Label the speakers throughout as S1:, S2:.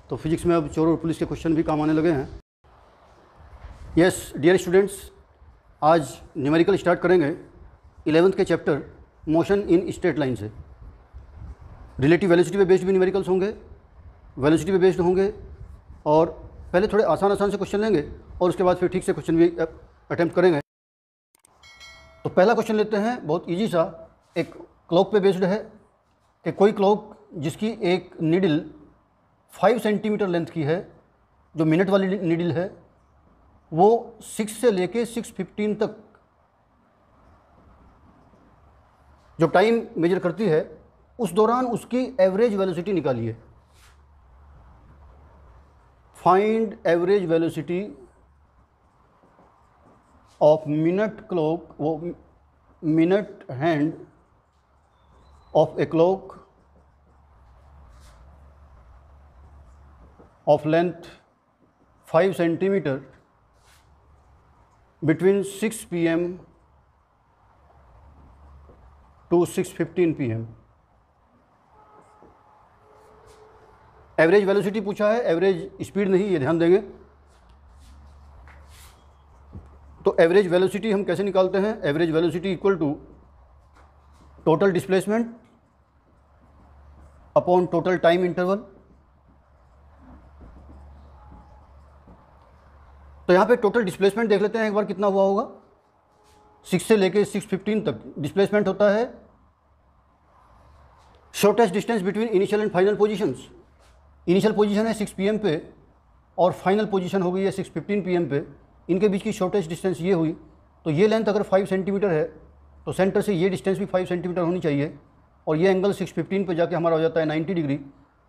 S1: तो फिजिक्स में अब चोर और पुलिस के क्वेश्चन भी काम आने लगे हैं। यस डियर स्टूडेंट्स, आज न्यूमेरिकल स्टार्ट करेंगे 11th के chapter motion in straight line से। रिलेटिव वेलोसिटी पे बेस्ड भी न्यूमेरिकल्स होंगे, वेलोसिटी पे बेस्ड होंगे, और पहले थोड़े आसान से क्वेश्चन लेंगे और उसके बाद फिर ठीक से क्वेश्चन भी अटेम्प्ट करेंगे। तो पहला क्वेश्चन लेते हैं, बहुत इजी सा, एक क्लॉक पे बेस्ड है कि कोई क्लॉक जिसकी एक नीडल 5 सेंटीमीटर लेंथ की है, जो मिनट वाली नीडल है, वो 6 से लेके 6:15 तक जो टाइम मेजर करती है, उस दौरान उसकी एवरेज वेलोसिटी निकालिए। Find average velocity of minute clock, वो minute hand of a clock of length 5 centimeter between 6 p.m. to 6:15 p.m. Average velocity पूछा है, एवरेज स्पीड नहीं, ये ध्यान देंगे। तो एवरेज वेलोसिटी हम कैसे निकालते हैं? Average velocity equal to total displacement upon total time interval. तो यहाँ पे टोटल डिस्प्लेसमेंट देख लेते हैं एक बार कितना हुआ होगा। 6 से लेके 6:15 तक डिस्प्लेसमेंट होता है shortest distance between initial and final positions. Initial position है 6 PM पे और फाइनल पोजीशन हो गई है 6:15 PM पे। इनके बीच की शॉर्टेस्ट डिस्टेंस ये हुई। तो ये लेंथ अगर 5 सेंटीमीटर है तो सेंटर से ये डिस्टेंस भी 5 सेंटीमीटर होनी चाहिए, और ये एंगल 6:15 पे जाके हमारा हो जाता है 90 डिग्री।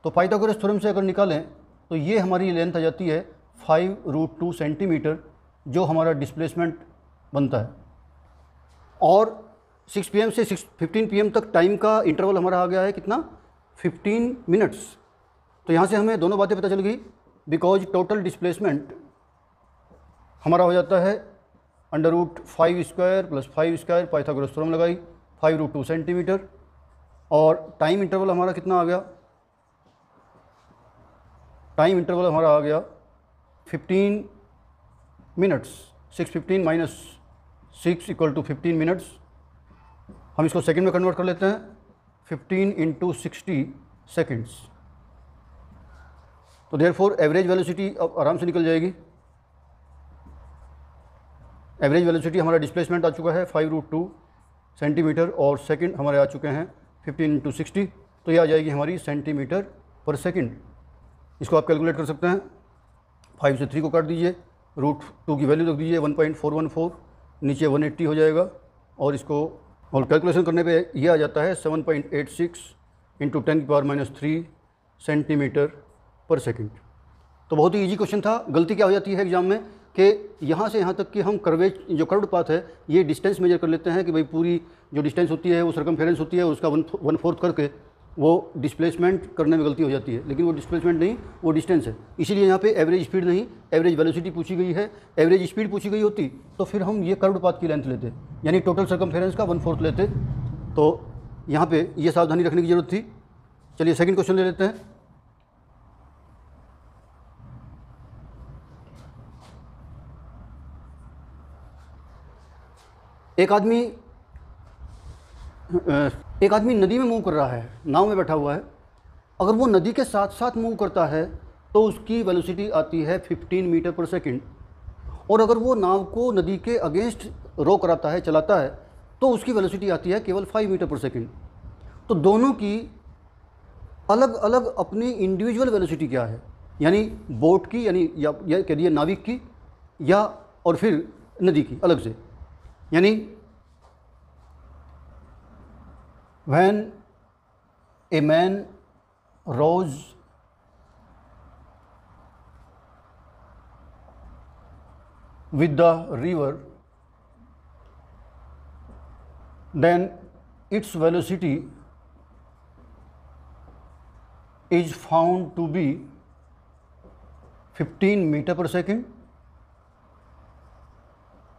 S1: तो पाइथागोरस थ्योरम से अगर निकालें तो ये हमारी लेंथ आ जाती है 5√2 सेंटीमीटर, जो हमारा डिस्प्लेसमेंट बनता है। और 6 PM से 6:15 PM तक टाइम का इंटरवल हमारा आ गया है कितना? 15 मिनट्स। तो यहाँ से हमें दोनों बातें पता चल गई, बिकॉज टोटल डिस्प्लेसमेंट हमारा हो जाता है √5² + 5², पाइथागोरस थ्योरम लगाई, 5√2 सेंटीमीटर। और टाइम इंटरवल हमारा कितना आ गया? टाइम इंटरवल हमारा आ गया 15 मिनट्स। 6:15 - 6 = 15 मिनट्स। हम इसको सेकंड में कन्वर्ट कर लेते हैं, 15 × 60 सेकेंड्स। तो देयरफॉर एवरेज वेलोसिटी अब आराम से निकल जाएगी। एवरेज वेलोसिटी हमारा डिस्प्लेसमेंट आ चुका है 5√2 सेंटीमीटर, और सेकंड हमारे आ चुके हैं 15 × 60। तो ये आ जाएगी हमारी सेंटीमीटर पर सेकंड। इसको आप कैलकुलेट कर सकते हैं। 5 से 3 को काट दीजिए, √2 की वैल्यू रख दीजिए 1.414, नीचे 180 हो जाएगा, और इसको और कैलकुलेशन करने पे ये आ जाता है 7.86 × 10⁻³ सेंटीमीटर पर सेकंड। तो बहुत ही इजी क्वेश्चन था। गलती क्या हो जाती है एग्जाम में कि यहाँ से यहाँ तक कि हम जो कर्व्ड पाथ है, ये डिस्टेंस मेजर कर लेते हैं कि भाई पूरी जो डिस्टेंस होती है वो सर्कमफेरेंस होती है, उसका 1/4 करके वो डिस्प्लेसमेंट करने में गलती हो जाती है। लेकिन वो डिस्प्लेसमेंट नहीं, वो डिस्टेंस है। इसीलिए यहाँ पे एवरेज स्पीड नहीं, एवरेज वेलोसिटी पूछी गई है। एवरेज स्पीड पूछी गई होती तो फिर हम ये कर्व्ड पाथ की लेंथ लेते, यानी टोटल सर्कमफेरेंस का 1/4 लेते। तो यहाँ पे ये सावधानी रखने की ज़रूरत थी। चलिए सेकंड क्वेश्चन ले लेते हैं। एक आदमी नदी में मूव कर रहा है, नाव में बैठा हुआ है। अगर वो नदी के साथ साथ मूव करता है तो उसकी वेलोसिटी आती है 15 मीटर पर सेकंड, और अगर वो नाव को नदी के अगेंस्ट रो कराता है, चलाता है, तो उसकी वेलोसिटी आती है केवल 5 मीटर पर सेकंड। तो दोनों की अलग अलग अपनी इंडिविजुअल वेलोसिटी क्या है, यानी बोट की, यानी या कह दिए नाविक की, या और फिर नदी की अलग से। यानी when a man rows with the river, then its velocity is found to be 15 meter per second,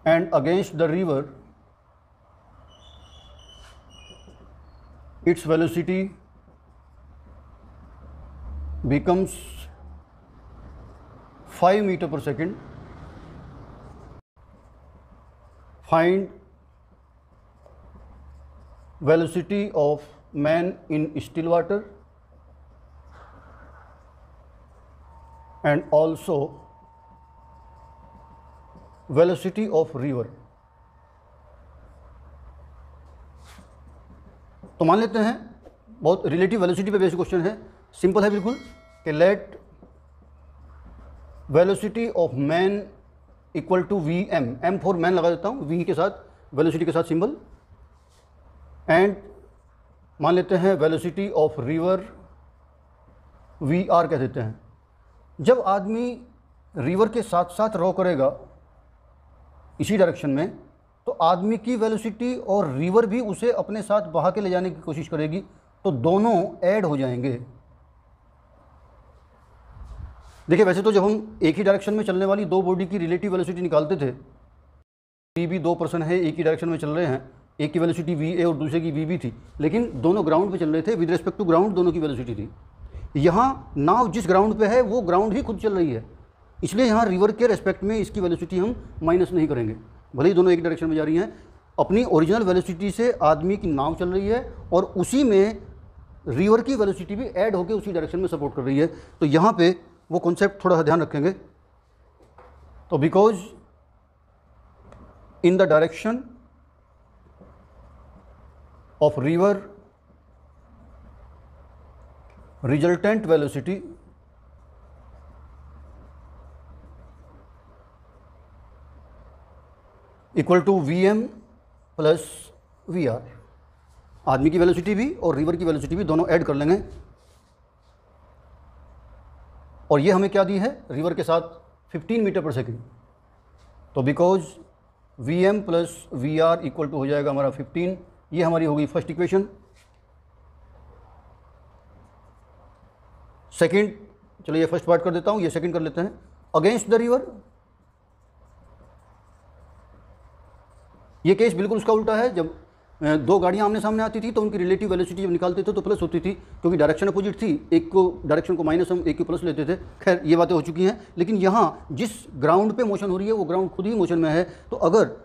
S1: and against the river its velocity becomes 5 metre पर second, find velocity of man in still water and also velocity of river. तो मान लेते हैं बहुत relative velocity पे basic question है, simple है बिल्कुल, कि let velocity of man equal to V M, M for man लगा देता हूँ, वी के साथ वेलोसिटी के साथ सिंबल, एंड मान लेते हैं velocity of river V R कह देते हैं। जब आदमी रिवर के साथ साथ रॉ करेगा इसी डायरेक्शन में, तो आदमी की वेलोसिटी और रिवर भी उसे अपने साथ बहा के ले जाने की कोशिश करेगी, तो दोनों ऐड हो जाएंगे। देखिए वैसे तो जब हम एक ही डायरेक्शन में चलने वाली दो बॉडी की रिलेटिव वेलोसिटी निकालते थे, वी भी दो पर्सन है एक ही डायरेक्शन में चल रहे हैं, एक की वेलोसिटी वी ए और दूसरे की वी बी थी, लेकिन दोनों ग्राउंड पे चल रहे थे, विद रिस्पेक्ट टू ग्राउंड दोनों की वेलोसिटी थी। यहाँ नाव जिस ग्राउंड पे है वो ग्राउंड ही खुद चल रही है, इसलिए यहाँ रिवर के रेस्पेक्ट में इसकी वेलोसिटी हम माइनस नहीं करेंगे, भले ही दोनों एक डायरेक्शन में जा रही हैं। अपनी ओरिजिनल वेलोसिटी से आदमी की नाव चल रही है और उसी में रिवर की वेलोसिटी भी ऐड होकर उसी डायरेक्शन में सपोर्ट कर रही है। तो यहाँ पे वो कॉन्सेप्ट थोड़ा सा ध्यान रखेंगे। तो because in the direction of river resultant velocity equal to V M plus V R, आदमी की वेलोसिटी भी और रिवर की वेलोसिटी भी दोनों ऐड कर लेंगे। और ये हमें क्या दी है, रिवर के साथ 15 मीटर पर सेकेंड। तो because V M plus V R equal to हो जाएगा हमारा 15, ये हमारी होगी फर्स्ट इक्वेशन। सेकेंड, चलिए ये फर्स्ट पार्ट कर देता हूँ, ये सेकेंड कर लेते हैं। अगेंस्ट द रिवर, ये केस बिल्कुल उसका उल्टा है। जब दो गाड़ियां आमने सामने आती थी तो उनकी रिलेटिव वेलोसिटी जब निकालते थे तो प्लस होती थी, क्योंकि डायरेक्शन अपोजिट थी, एक को डायरेक्शन को माइनस हम एक को प्लस लेते थे। खैर ये बातें हो चुकी हैं, लेकिन यहाँ जिस ग्राउंड पे मोशन हो रही है वो ग्राउंड खुद ही मोशन में है। तो अगर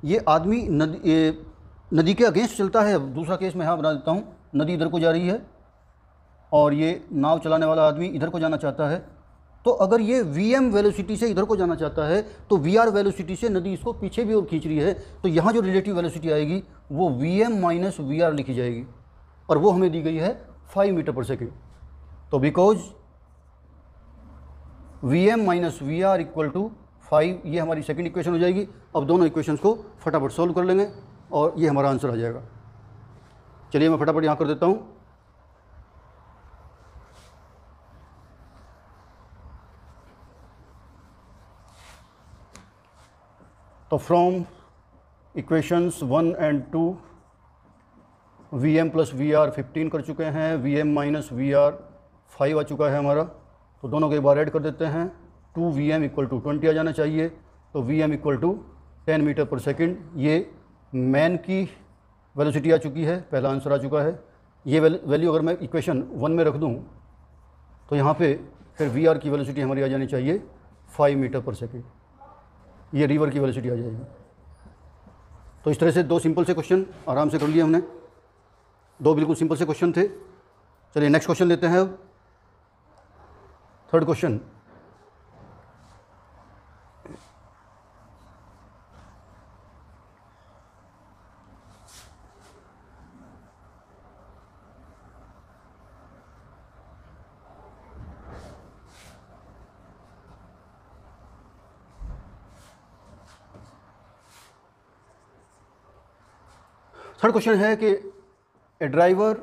S1: ये आदमी नदी के अगेंस्ट चलता है, दूसरा केस मैं यहाँ बना देता हूँ, नदी इधर को जा रही है और ये नाव चलाने वाला आदमी इधर को जाना चाहता है, तो अगर ये वी वेलोसिटी से इधर को जाना चाहता है तो वी वेलोसिटी से नदी इसको पीछे भी और खींच रही है, तो यहाँ जो रिलेटिव वेलोसिटी आएगी वो वी माइनस वी लिखी जाएगी, और वो हमें दी गई है 5 मीटर पर सेकेंड। तो because V minus V equal to 5, ये हमारी सेकेंड इक्वेशन हो जाएगी। अब दोनों इक्वेशंस को फटाफट सॉल्व कर लेंगे और ये हमारा आंसर आ जाएगा। चलिए मैं फटाफट यहाँ कर देता हूँ। तो from equations 1 and 2 V M plus V R 15 कर चुके हैं, V M minus V R 5 आ चुका है हमारा। तो दोनों को एक बार ऐड कर देते हैं, 2 वी एम इक्वल टू 20 आ जाना चाहिए। तो V M equal to 10 metre पर सेकेंड, ये मैन की वेलोसिटी आ चुकी है, पहला आंसर आ चुका है। ये वैल्यू अगर मैं इक्वेशन 1 में रख दूँ तो यहाँ पे फिर वी आर की वेलोसिटी हमारी आ जानी चाहिए 5 मीटर पर सेकेंड, ये रिवर की वेलोसिटी आ जाएगी। तो इस तरह से दो सिंपल से क्वेश्चन आराम से कर लिए हमने, दो बिल्कुल सिंपल से क्वेश्चन थे। चलिए नेक्स्ट क्वेश्चन लेते हैं अब, थर्ड क्वेश्चन। थर्ड क्वेश्चन है कि a driver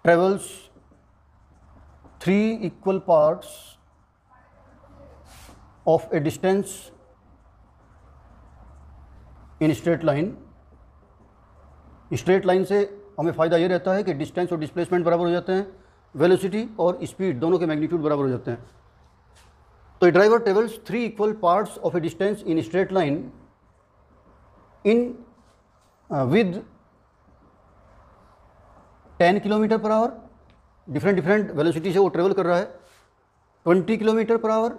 S1: travels 3 equal parts of a distance in straight line. Straight line से हमें फ़ायदा ये रहता है कि डिस्टेंस और डिस्प्लेसमेंट बराबर हो जाते हैं, वेलोसिटी और स्पीड दोनों के मैग्नीट्यूड बराबर हो जाते हैं। तो a driver travels 3 equal parts of a distance in straight line in with 10 kilometre per hour different velocity से वो ट्रेवल कर रहा है 20 kilometre per hour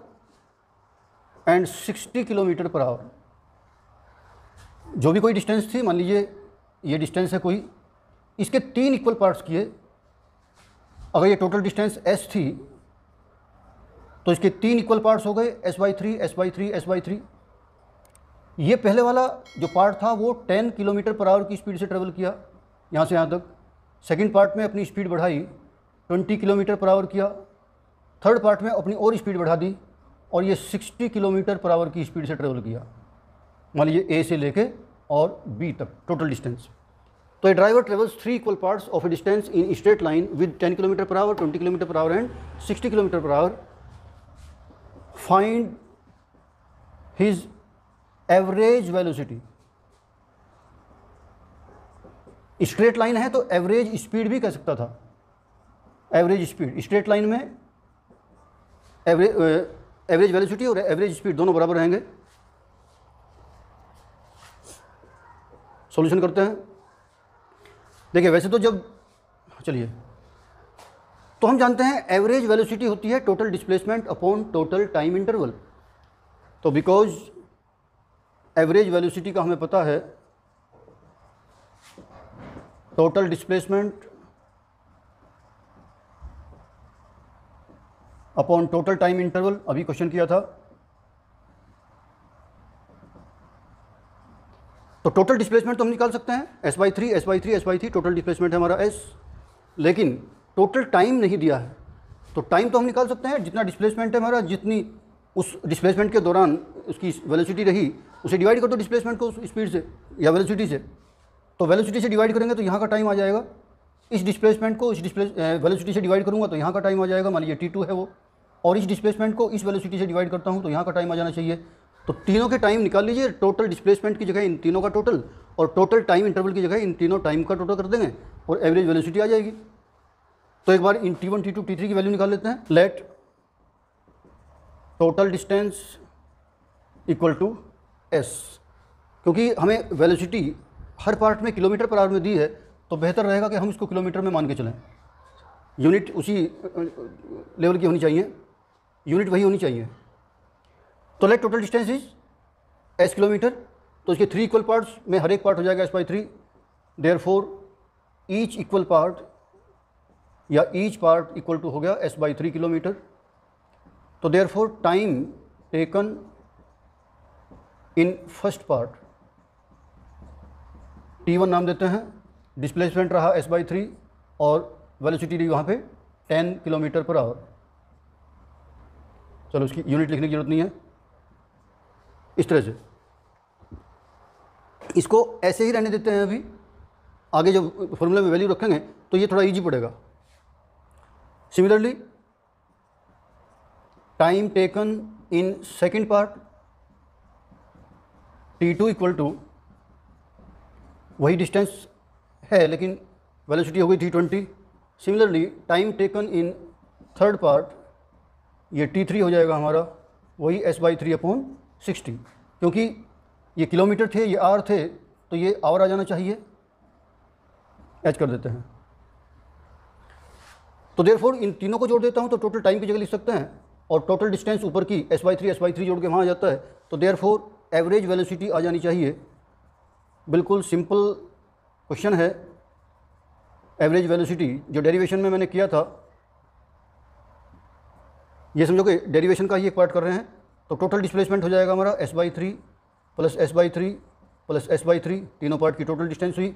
S1: and 60 kilometre per hour. जो भी कोई डिस्टेंस थी, मान लीजिए ये डिस्टेंस है कोई, इसके 3 इक्वल पार्ट्स किए। अगर ये टोटल डिस्टेंस s थी तो इसके 3 इक्वल पार्ट्स हो गए s/3 s/3 s/3। ये पहले वाला जो पार्ट था वो 10 किलोमीटर पर आवर की स्पीड से ट्रेवल किया यहाँ से यहाँ तक। सेकंड पार्ट में अपनी स्पीड बढ़ाई 20 किलोमीटर पर आवर किया। थर्ड पार्ट में अपनी और स्पीड बढ़ा दी और ये 60 किलोमीटर पर आवर की स्पीड से ट्रेवल किया, मान लीजिए ए से लेके और बी तक टोटल डिस्टेंस। तो a driver travels 3 equal parts of a distance in straight line with 10 kilometre per hour, 20 kilometre per hour and 60 kilometre per hour. Find his average velocity. Straight line है तो average speed भी कह सकता था। Average speed straight line में average velocity और average speed दोनों बराबर रहेंगे। सॉल्यूशन करते हैं। देखिए वैसे तो जब चलिए तो हम जानते हैं एवरेज वेलोसिटी होती है total displacement upon total time interval. तो बिकॉज एवरेज वेलोसिटी का हमें पता है total displacement upon total time interval, अभी क्वेश्चन किया था। तो टोटल डिस्प्लेसमेंट तो हम निकाल सकते हैं s/3 s/3 s/3 total displacement है हमारा s, लेकिन टोटल टाइम नहीं दिया है। तो टाइम तो हम निकाल सकते हैं, जितना डिस्प्लेसमेंट है हमारा, जितनी उस डिस्प्लेसमेंट के दौरान उसकी वेलोसिटी रही उसे डिवाइड कर दो डिस्प्लेसमेंट को उस स्पीड से या वेलोसिटी से। तो वेलोसिटी से डिवाइड करेंगे तो यहाँ का टाइम आ जाएगा। इस डिस्प्लेसमेंट को इस वेलोसिटी से डिवाइड करूँगा तो यहाँ का टाइम आ जाएगा, मान लीजिए t2 है वो, और इस डिस्प्लेसमेंट को इस वेलोसिटी से डिवाइड करता हूँ तो यहाँ का टाइम आ जाना चाहिए। तो तीनों के टाइम निकाल लीजिए, टोटल डिस्प्लेसमेंट की जगह इन तीनों का टोटल और टोटल टाइम इंटरवल की जगह इन तीनों टाइम का टोटल कर देंगे और एवरेज वेलोसिटी आ जाएगी। तो एक बार इन t1 t2 t3 की वैल्यू निकाल लेते हैं। Let total distance equal to s, क्योंकि हमें वेलोसिटी हर पार्ट में किलोमीटर पर आवर में दी है तो बेहतर रहेगा कि हम इसको किलोमीटर में मान के चलें। यूनिट उसी लेवल की होनी चाहिए, यूनिट वही होनी चाहिए। तो late total distance is s kilometre. तो इसके 3 इक्वल पार्ट्स में हर एक पार्ट हो जाएगा s/3। Therefore each equal part या ईच पार्ट इक्वल टू हो गया s/3 किलोमीटर। तो therefore time taken in first part t1 नाम देते हैं, डिस्प्लेसमेंट रहा s/3 और वेलोसिटी रही वहाँ पे 10 किलोमीटर पर आवर। चलो उसकी यूनिट लिखने की जरूरत नहीं है। इस तरह से इसको ऐसे ही रहने देते हैं। अभी आगे जब फॉर्मूला में वैल्यू रखेंगे तो ये थोड़ा इजी पड़ेगा। Similarly time taken in second part t2 equal to वही डिस्टेंस है लेकिन वेलोसिटी हो गई थी 20। Similarly time taken in third part ये t3 हो जाएगा हमारा वही s/3 अपॉन 60, क्योंकि ये किलोमीटर थे ये आवर थे तो ये आवर आ जाना चाहिए, एच कर देते हैं। तो देयरफॉर इन तीनों को जोड़ देता हूँ तो टोटल टाइम की जगह लिख सकते हैं और टोटल डिस्टेंस ऊपर की s/3 जोड़ के वहाँ आ जाता है। तो देयरफॉर एवरेज वेलोसिटी आ जानी चाहिए। बिल्कुल सिंपल क्वेश्चन है। एवरेज वेलोसिटी जो डेरिवेशन में मैंने किया था, ये समझो कि डेरिवेशन का ही एक पार्ट कर रहे हैं। तो टोटल डिस्प्लेसमेंट हो जाएगा हमारा s/3 plus s/3 plus s/3, तीनों पार्ट की टोटल डिस्टेंस हुई।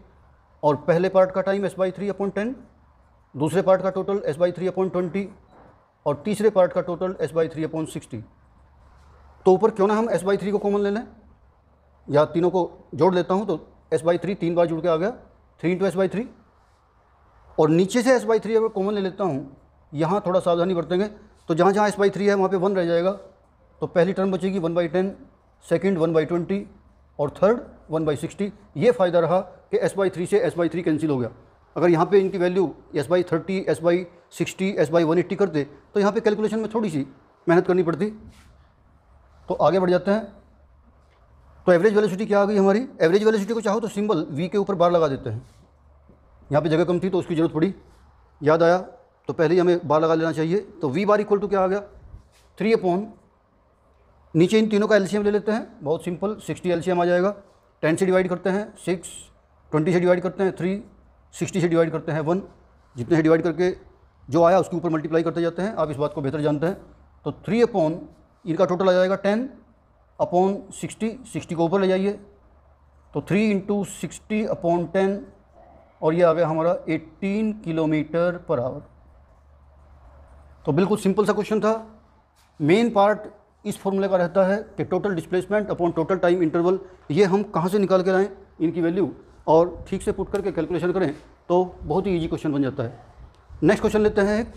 S1: और पहले पार्ट का टाइम s/3 अपॉन 10, दूसरे पार्ट का टोटल s/3 अपॉन 20 और तीसरे पार्ट का टोटल s/3 अपॉन 60। तो ऊपर क्यों ना हम s/3 को कॉमन ले लें या तीनों को जोड़ लेता हूँ तो s/3 3 बार जुड़ के आ गया 3 × s/3 और नीचे से s/3 अगर कॉमन ले लेता हूँ, यहाँ थोड़ा सावधानी बरतेंगे तो जहाँ जहाँ s/3 है वहाँ पे 1 रह जाएगा। तो पहली टर्म बचेगी 1/10, सेकंड 1/20 और थर्ड 1/60। ये फ़ायदा रहा कि s/3 से s/3 कैंसिल हो गया। अगर यहाँ पे इनकी वैल्यू s/30 s/60 s/180 करते तो यहाँ पे कैलकुलेशन में थोड़ी सी मेहनत करनी पड़ती। तो आगे बढ़ जाते हैं। तो एवरेज वेलोसिटी क्या आ गई हमारी? एवरेज वेलोसिटी को चाहो तो सिंबल v के ऊपर बार लगा देते हैं। यहाँ पे जगह कम थी तो उसकी ज़रूरत पड़ी, याद आया। तो तो पहले ही हमें बार लगा लेना चाहिए। तो वी बार इक्वल टू क्या आ गया, 3 अपॉन, नीचे इन तीनों का एलसीएम ले लेते हैं, बहुत सिंपल, 60 एलसीएम आ जाएगा। 10 से डिवाइड करते हैं 6, 20 से डिवाइड करते हैं 3, 60 से डिवाइड करते हैं 1, जितने से डिवाइड करके जो आया उसके ऊपर मल्टीप्लाई करते जाते हैं, आप इस बात को बेहतर जानते हैं। तो 3 अपॉन, इनका टोटल आ जाएगा 10 अपॉन 60, 60 को ऊपर ले जाइए, तो 3 इंटू 60 अपॉन 10, और ये आ गया हमारा 18 किलोमीटर पर आवर। तो बिल्कुल सिंपल सा क्वेश्चन था। मेन पार्ट इस फॉर्मूले का रहता है कि total displacement upon total time interval, ये हम कहाँ से निकाल के लाएँ इनकी वैल्यू, और ठीक से पुट करके कैलकुलेशन करें तो बहुत ही ईजी क्वेश्चन बन जाता है। नेक्स्ट क्वेश्चन लेते हैं।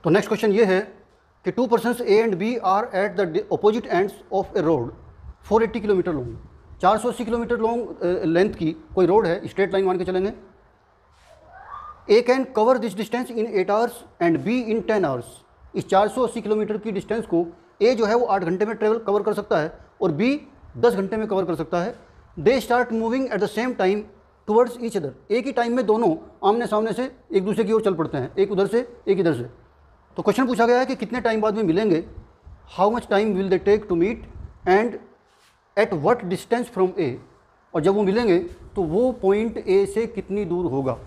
S1: तो नेक्स्ट क्वेश्चन ये है कि 2 persons A and B are at the opposite ends of a road 480 kilometre long, 480 kilometre long length की कोई रोड है, स्ट्रेट लाइन मान के चलेंगे। A can cover this distance in 8 hours and B in 10 hours. इस 480 kilometre की distance को ए जो है वो 8 घंटे में कवर कर सकता है और बी 10 घंटे में कवर कर सकता है। They start moving at the same time towards each other. एक ही टाइम में दोनों आमने सामने से एक दूसरे की ओर चल पड़ते हैं, एक उधर से एक इधर से। तो क्वेश्चन पूछा गया है कि कितने टाइम बाद में मिलेंगे, how much time will they take to meet and at what distance from A, और जब वो मिलेंगे तो वो पॉइंट ए से कितनी दूर होगा।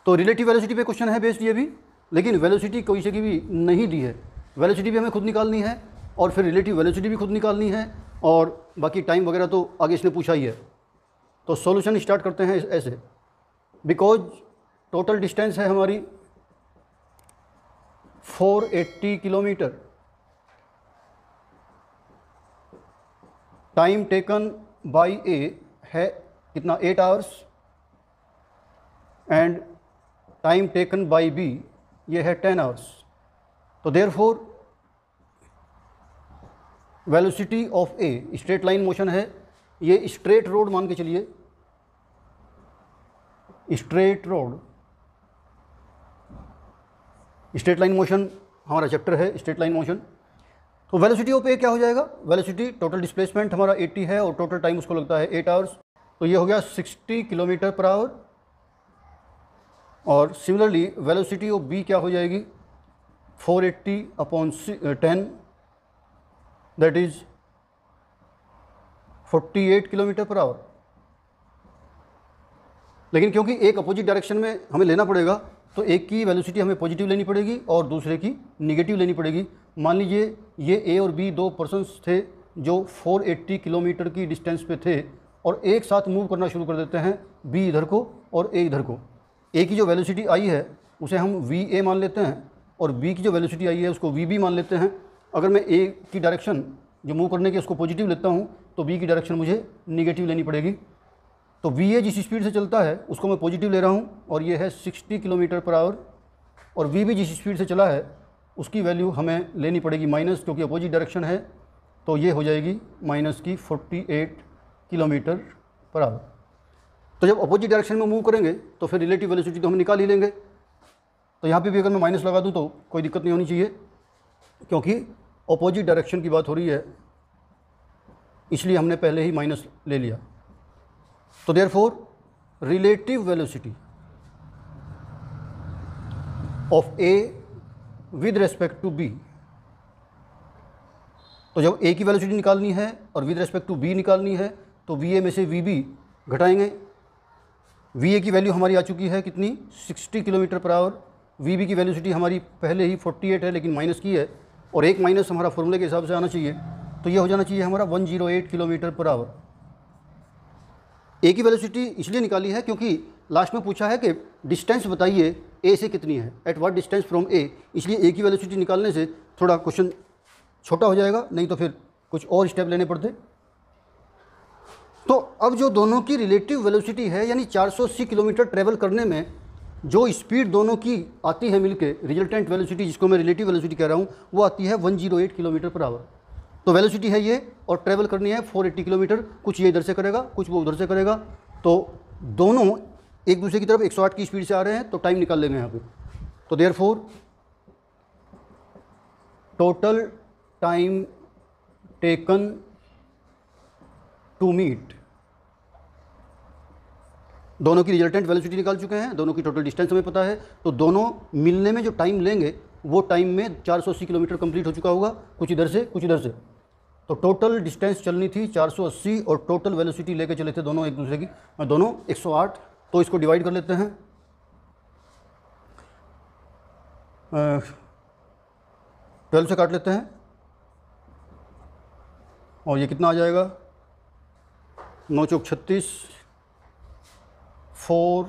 S1: तो रिलेटिव वेलोसिटी पे क्वेश्चन है बेस्ड ये भी, लेकिन वेलोसिटी कोई से की भी नहीं दी है, वेलोसिटी भी हमें खुद निकालनी है और फिर रिलेटिव वेलोसिटी भी खुद निकालनी है, और बाकी टाइम वगैरह तो आगे इसने पूछा ही है। तो सॉल्यूशन स्टार्ट करते हैं ऐसे। बिकॉज टोटल डिस्टेंस है हमारी 480 kilometre, time taken by A है कितना, 8 hours, and time taken by B ये है 10 आवर्स। तो therefore velocity of A, straight line motion है, ये स्ट्रेट रोड मान के चलिए, straight road, straight line motion हमारा चैप्टर है स्ट्रेट लाइन मोशन। तो वेलोसिटी ऑफ ए क्या हो जाएगा, वेलोसिटी टोटल डिस्प्लेसमेंट हमारा 80 है और टोटल टाइम उसको लगता है 8 आवर्स, तो ये हो गया 60 किलोमीटर पर आवर। और सिमिलरली वेलोसिटी ऑफ बी क्या हो जाएगी, 480 upon 10, that is 48 kilometre per hour. लेकिन क्योंकि एक अपोजिट डायरेक्शन में हमें लेना पड़ेगा, तो एक की वेलोसिटी हमें पॉजिटिव लेनी पड़ेगी और दूसरे की निगेटिव लेनी पड़ेगी। मान लीजिए ये ए और बी दो पर्सन्स थे जो 480 किलोमीटर की डिस्टेंस पे थे और एक साथ मूव करना शुरू कर देते हैं, बी इधर को और ए इधर को। ए की जो वेलोसिटी आई है उसे हम वी ए मान लेते हैं और बी की जो वेलोसिटी आई है उसको वी बी मान लेते हैं। अगर मैं ए की डायरेक्शन जो मूव करने की उसको पॉजिटिव लेता हूँ तो बी की डायरेक्शन मुझे निगेटिव लेनी पड़ेगी। तो वी ए जिस स्पीड से चलता है उसको मैं पॉजिटिव ले रहा हूँ और ये है 60 किलोमीटर पर आवर, और वी बी जिस स्पीड से चला है उसकी वैल्यू हमें लेनी पड़ेगी माइनस, क्योंकि अपोजिट डायरेक्शन है, तो ये हो जाएगी माइनस की 48 किलोमीटर पर आवर। तो जब अपोजिट डायरेक्शन में मूव करेंगे तो फिर रिलेटिव वेलोसिटी तो हम निकाल ही लेंगे। तो यहाँ पे भी अगर मैं माइनस लगा दूँ तो कोई दिक्कत नहीं होनी चाहिए, क्योंकि अपोजिट डायरेक्शन की बात हो रही है, इसलिए हमने पहले ही माइनस ले लिया। तो therefore relative velocity of A with respect to B, तो जब ए की वेलोसिटी निकालनी है और विद रेस्पेक्ट टू बी निकालनी है तो वी ए में से वी बी घटाएंगे। वी ए की वैल्यू हमारी आ चुकी है कितनी, 60 kilometre per hour. V B की वेलोसिटी हमारी पहले ही 48 है लेकिन माइनस की है, और एक माइनस हमारा फॉर्मूले के हिसाब से आना चाहिए, तो ये हो जाना चाहिए हमारा 108 किलोमीटर पर आवर। ए की वेलोसिटी इसलिए निकाली है क्योंकि लास्ट में पूछा है कि डिस्टेंस बताइए ए से कितनी है, एट व्हाट डिस्टेंस फ्रॉम ए, इसलिए ए की वेलोसिटी निकालने से थोड़ा क्वेश्चन छोटा हो जाएगा, नहीं तो फिर कुछ और स्टेप लेने पड़ते। तो अब जो दोनों की रिलेटिव वेलोसिटी है, यानी 480 किलोमीटर ट्रेवल करने में जो स्पीड दोनों की आती है मिलके, रिजल्टेंट वेलोसिटी जिसको मैं रिलेटिव वेलोसिटी कह रहा हूँ, वो आती है 108 किलोमीटर पर आवर। तो वेलोसिटी है ये और ट्रैवल करनी है 480 किलोमीटर, कुछ ये इधर से करेगा कुछ वो उधर से करेगा, तो दोनों एक दूसरे की तरफ 108 की स्पीड से आ रहे हैं, तो टाइम निकाल लेंगे यहाँ पे। तो therefore total time taken to meet दोनों की रिजल्टेंट वेलोसिटी निकाल चुके हैं, दोनों की टोटल डिस्टेंस हमें पता है, तो दोनों मिलने में जो टाइम लेंगे वो टाइम में 480 किलोमीटर कंप्लीट हो चुका होगा, कुछ इधर से कुछ इधर से। तो टोटल डिस्टेंस चलनी थी 480 और टोटल वेलोसिटी लेके चले थे दोनों एक दूसरे की, दोनों 108। तो इसको डिवाइड कर लेते हैं, 12 से काट लेते हैं, और ये कितना आ जाएगा, 9 चौक 36, 4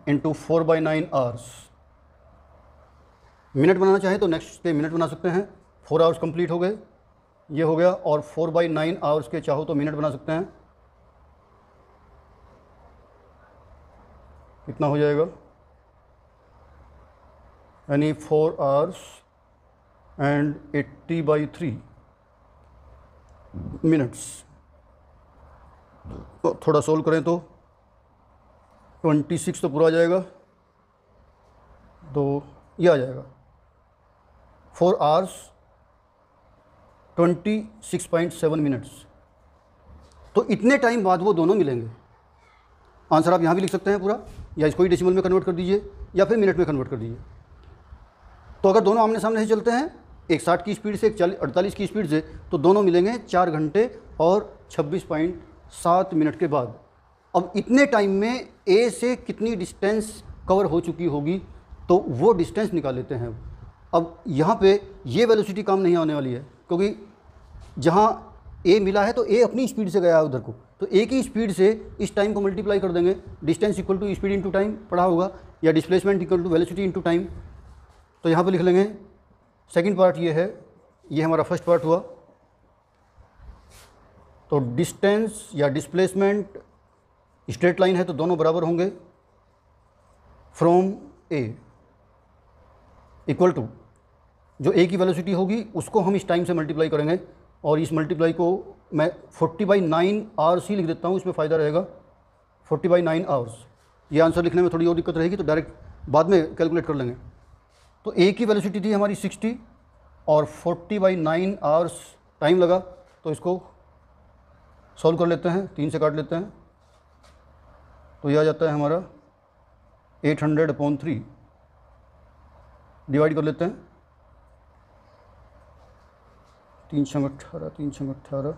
S1: इंटू 4/9 आवर्स। मिनट बनाना चाहें तो नेक्स्ट पे मिनट बना सकते हैं, 4 आवर्स कंप्लीट हो गए, ये हो गया। और 4/9 आवर्स के चाहो तो मिनट बना सकते हैं, कितना हो जाएगा, यानी 4 आवर्स एंड 80/3 मिनट्स। तो थोड़ा सोल्व करें तो 26 तो पूरा आ जाएगा, तो ये आ जाएगा 4 आवर्स 26.7 मिनट्स। तो इतने टाइम बाद वो दोनों मिलेंगे। आंसर आप यहाँ भी लिख सकते हैं पूरा, या इसको ही डेसिमल में कन्वर्ट कर दीजिए या फिर मिनट में कन्वर्ट कर दीजिए। तो अगर दोनों आमने सामने से चलते हैं, एक 60 की स्पीड से, एक 48 की स्पीड से, तो दोनों मिलेंगे 4 घंटे और 26.7 मिनट के बाद। अब इतने टाइम में ए से कितनी डिस्टेंस कवर हो चुकी होगी, तो वो डिस्टेंस निकाल लेते हैं। अब यहाँ पे ये वेलोसिटी काम नहीं आने वाली है, क्योंकि जहाँ ए मिला है तो ए अपनी स्पीड से गया है उधर को, तो ए की स्पीड से इस टाइम को मल्टीप्लाई कर देंगे। Distance equal to speed into time पढ़ा होगा, या displacement equal to velocity into time. तो यहाँ पे लिख लेंगे, सेकंड पार्ट ये है, ये हमारा फर्स्ट पार्ट हुआ। तो डिस्टेंस या डिस्प्लेसमेंट स्ट्रेट लाइन है तो दोनों बराबर होंगे, फ्रॉम ए इक्वल टू जो ए की वेलोसिटी होगी उसको हम इस टाइम से मल्टीप्लाई करेंगे, और इस मल्टीप्लाई को मैं 40/9 आवर्स ही लिख देता हूँ, इसमें फ़ायदा रहेगा, 40/9 आवर्स। ये आंसर लिखने में थोड़ी और दिक्कत रहेगी, तो डायरेक्ट बाद में कैलकुलेट कर लेंगे। तो ए की वेलोसिटी थी हमारी 60 और 40/9 आवर्स टाइम लगा, तो इसको सॉल्व कर लेते हैं, 3 से काट लेते हैं, तो यह आ जाता है हमारा 800/3। डिवाइड कर लेते हैं, 3 × 18, 3 × 18,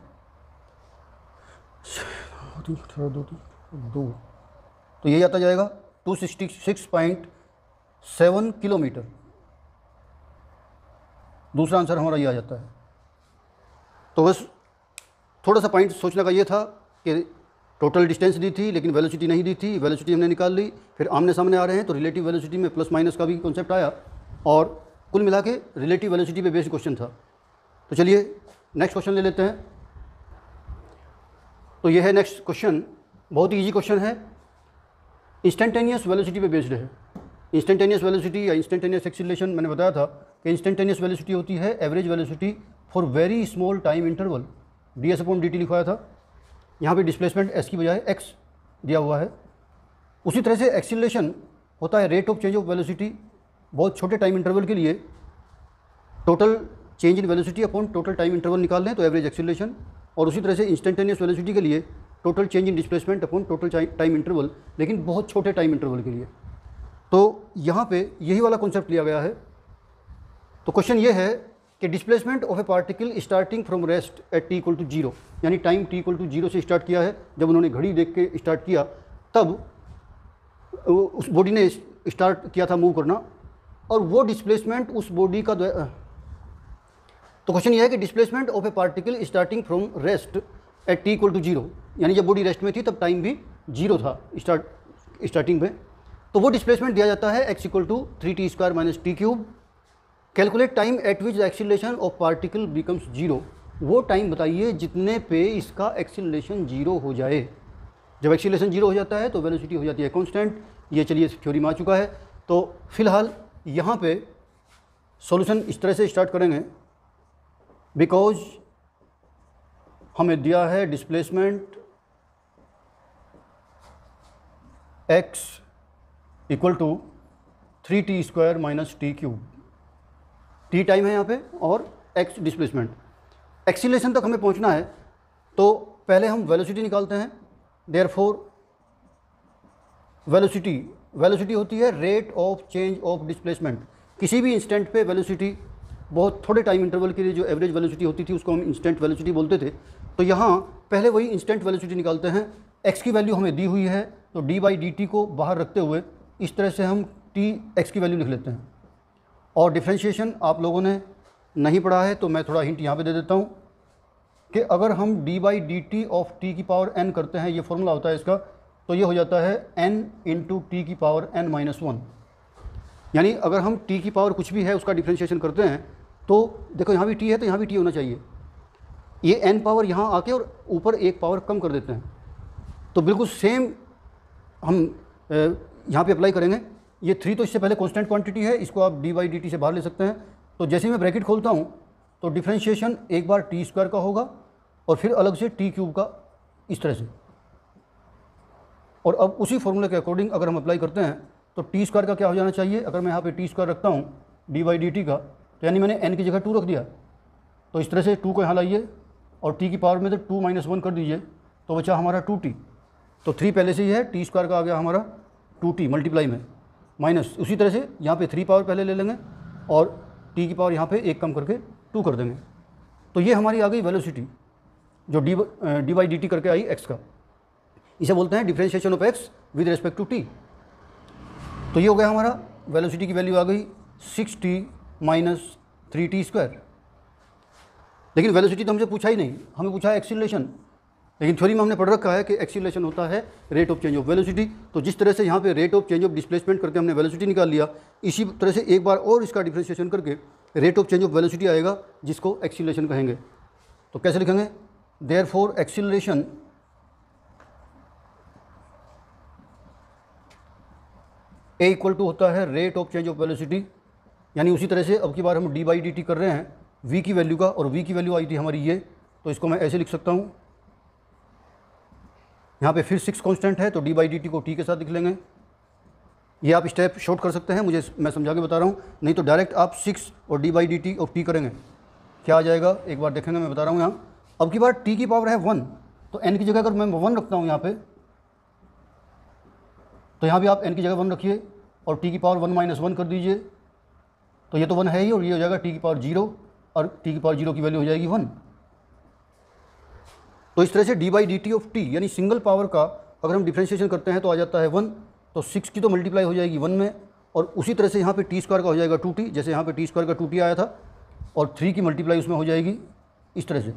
S1: 3 × 18, 2, तो यही आता जाएगा 266.7 किलोमीटर। दूसरा आंसर हमारा ये आ जाता है। तो बस थोड़ा सा पॉइंट सोचने का ये था कि टोटल डिस्टेंस दी थी लेकिन वेलोसिटी नहीं दी थी, वेलोसिटी हमने निकाल ली, फिर आमने सामने आ रहे हैं तो रिलेटिव वेलोसिटी में प्लस माइनस का भी कॉन्सेप्ट आया, और कुल मिला के रिलेटिव वेलोसिटी पे बेस्ड क्वेश्चन था। तो चलिए नेक्स्ट क्वेश्चन ले लेते हैं। तो ये है नेक्स्ट क्वेश्चन, बहुत ही ईजी क्वेश्चन है, इंस्टेंटेनियस वेलोसिटी पे बेस्ड है। इंस्टेंटेनियस वेलोसिटी या इंस्टेंटेनियस एक्सीलरेशन, मैंने बताया था कि इंस्टेंटेनियस वेलोसिटी होती है average velocity for very small time interval, ds/dt लिखवाया था। यहाँ पे डिस्प्लेसमेंट s की बजाय x दिया हुआ है। उसी तरह से एक्सीलरेशन होता है rate of change of velocity, बहुत छोटे टाइम इंटरवल के लिए total change in velocity upon total time interval निकाल लें तो एवरेज एक्सीलरेशन, और उसी तरह से इंस्टेंटेनियस वेलोसिटी के लिए total change in displacement upon total time interval, लेकिन बहुत छोटे टाइम इंटरवल के लिए। तो यहाँ पे यही वाला कॉन्सेप्ट लिया गया है। तो क्वेश्चन ये है कि displacement of a particle starting from rest at t = 0, यानी टाइम t = 0 से स्टार्ट किया है। जब उन्होंने घड़ी देख के स्टार्ट किया तब उस बॉडी ने स्टार्ट किया था मूव करना, और वो डिस्प्लेसमेंट उस बॉडी का तो क्वेश्चन ये है कि displacement of a particle starting from rest at t = 0, यानी जब बॉडी रेस्ट में थी तब टाइम भी 0 था स्टार्टिंग में, तो वो डिस्प्लेसमेंट दिया जाता है x = 3t² - t³। Calculate time eight which the acceleration of particle becomes 0, वो टाइम बताइए जितने पे इसका एक्सीलरेशन 0 हो जाए। जब एक्सीलरेशन 0 हो जाता है तो वेलोसिटी हो जाती है कांस्टेंट। ये चलिए थ्योरी में आ चुका है। तो फिलहाल यहाँ पे सॉल्यूशन इस तरह से स्टार्ट करेंगे, बिकॉज हमें दिया है displacement x = 3t² - t³। t time है यहाँ पे और x डिस्प्लेसमेंट। एक्सीलरेशन तक हमें पहुँचना है तो पहले हम वेलोसिटी निकालते हैं। देयरफॉर वेलोसिटी होती है rate of change of displacement. किसी भी इंस्टेंट पे वेलोसिटी बहुत थोड़े टाइम इंटरवल के लिए जो एवरेज वेलोसिटी होती थी उसको हम इंस्टेंट वेलोसिटी बोलते थे। तो यहाँ पहले वही इंस्टेंट वेलोसिटी निकालते हैं। एक्स की वैल्यू हमें दी हुई है, तो डी बाई डी टी को बाहर रखते हुए इस तरह से हम टी एक्स की वैल्यू लिख लेते हैं। और डिफ्रेंशिएशन आप लोगों ने नहीं पढ़ा है तो मैं थोड़ा हिंट यहाँ पे दे देता हूँ कि अगर हम D by D T of T की पावर n करते हैं, ये फॉर्मूला होता है इसका, तो ये हो जाता है n इंटू टी की पावर n माइनस 1। यानी अगर हम t की पावर कुछ भी है उसका डिफ्रेंशिएशन करते हैं तो देखो यहाँ भी t है तो यहाँ भी t होना चाहिए। ये n पावर यहाँ आके और ऊपर एक पावर कम कर देते हैं, तो बिल्कुल सेम हम यहाँ पे अप्लाई करेंगे। ये 3 तो इससे पहले कांस्टेंट क्वांटिटी है, इसको आप डी बाई डी टी से बाहर ले सकते हैं। तो जैसे ही मैं ब्रैकेट खोलता हूँ तो डिफ्रेंशिएशन एक बार टी स्क्वायर का होगा और फिर अलग से टी क्यूब का, इस तरह से। और अब उसी फॉर्मूले के अकॉर्डिंग अगर हम अप्लाई करते हैं तो टी स्क्वायर का क्या हो जाना चाहिए। अगर मैं यहाँ पे टी स्क्वायर रखता हूँ डी बाई डी टी का, तो यानी मैंने n की जगह 2 रख दिया, तो इस तरह से 2 को यहाँ लाइए और t की पावर में तो 2 माइनस 1 कर दीजिए, तो बचा हमारा 2t। तो 3 पहले से ही है, टी स्क्वायर का आ गया हमारा 2t मल्टीप्लाई में माइनस। उसी तरह से यहाँ पे 3 पावर पहले ले लेंगे और t की पावर यहाँ पे 1 कम करके 2 कर देंगे। तो ये हमारी आ गई वेलोसिटी जो डी बाई डी टी करके आई x का। इसे बोलते हैं differentiation of x with respect to t। तो ये हो गया हमारा वेलोसिटी की वैल्यू आ गई 6t माइनस 3t स्क्वायर। लेकिन वेलोसिटी तो हमसे पूछा ही नहीं, हमें पूछा है एक्सीलरेशन। लेकिन थ्योरी में हमने पढ़ रखा है कि एक्सीलरेशन होता है rate of change of velocity. तो जिस तरह से यहाँ पे rate of change of displacement करके हमने वेलोसिटी निकाल लिया, इसी तरह से एक बार और इसका डिफ्रेंशिएशन करके rate of change of velocity आएगा, जिसको एक्सीलरेशन कहेंगे। तो कैसे लिखेंगे, therefore acceleration a equal to होता है rate of change of velocity. यानी उसी तरह से अब की बार हम डी बाई डी टी कर रहे हैं v की वैल्यू का, और v की वैल्यू आई थी हमारी ये, तो इसको मैं ऐसे लिख सकता हूँ। यहाँ पे फिर 6 कांस्टेंट है तो डी बाई डी टी को t के साथ लिख लेंगे। ये आप स्टेप शॉर्ट कर सकते हैं, मैं समझा के बता रहा हूँ, नहीं तो डायरेक्ट आप 6 और D by D T of t करेंगे, क्या आ जाएगा एक बार देखेंगे। मैं बता रहा हूँ यहाँ अब की बार t की पावर है 1, तो n की जगह अगर मैं 1 रखता हूँ यहाँ पे, तो यहाँ भी आप n की जगह 1 रखिए और t की पावर 1 माइनस 1 कर दीजिए, तो ये तो 1 है ही, और ये हो जाएगा t की पावर 0, और t की पावर 0 की वैल्यू हो जाएगी 1। तो इस तरह से D by D T of T यानी सिंगल पावर का अगर हम डिफ्रेंशिएशन करते हैं तो आ जाता है 1, तो 6 की तो मल्टीप्लाई हो जाएगी 1 में, और उसी तरह से यहाँ पे टी स्क्वायर का हो जाएगा 2t, जैसे यहाँ पे टी स्क्वायर का 2t आया था, और 3 की मल्टीप्लाई उसमें हो जाएगी इस तरह से।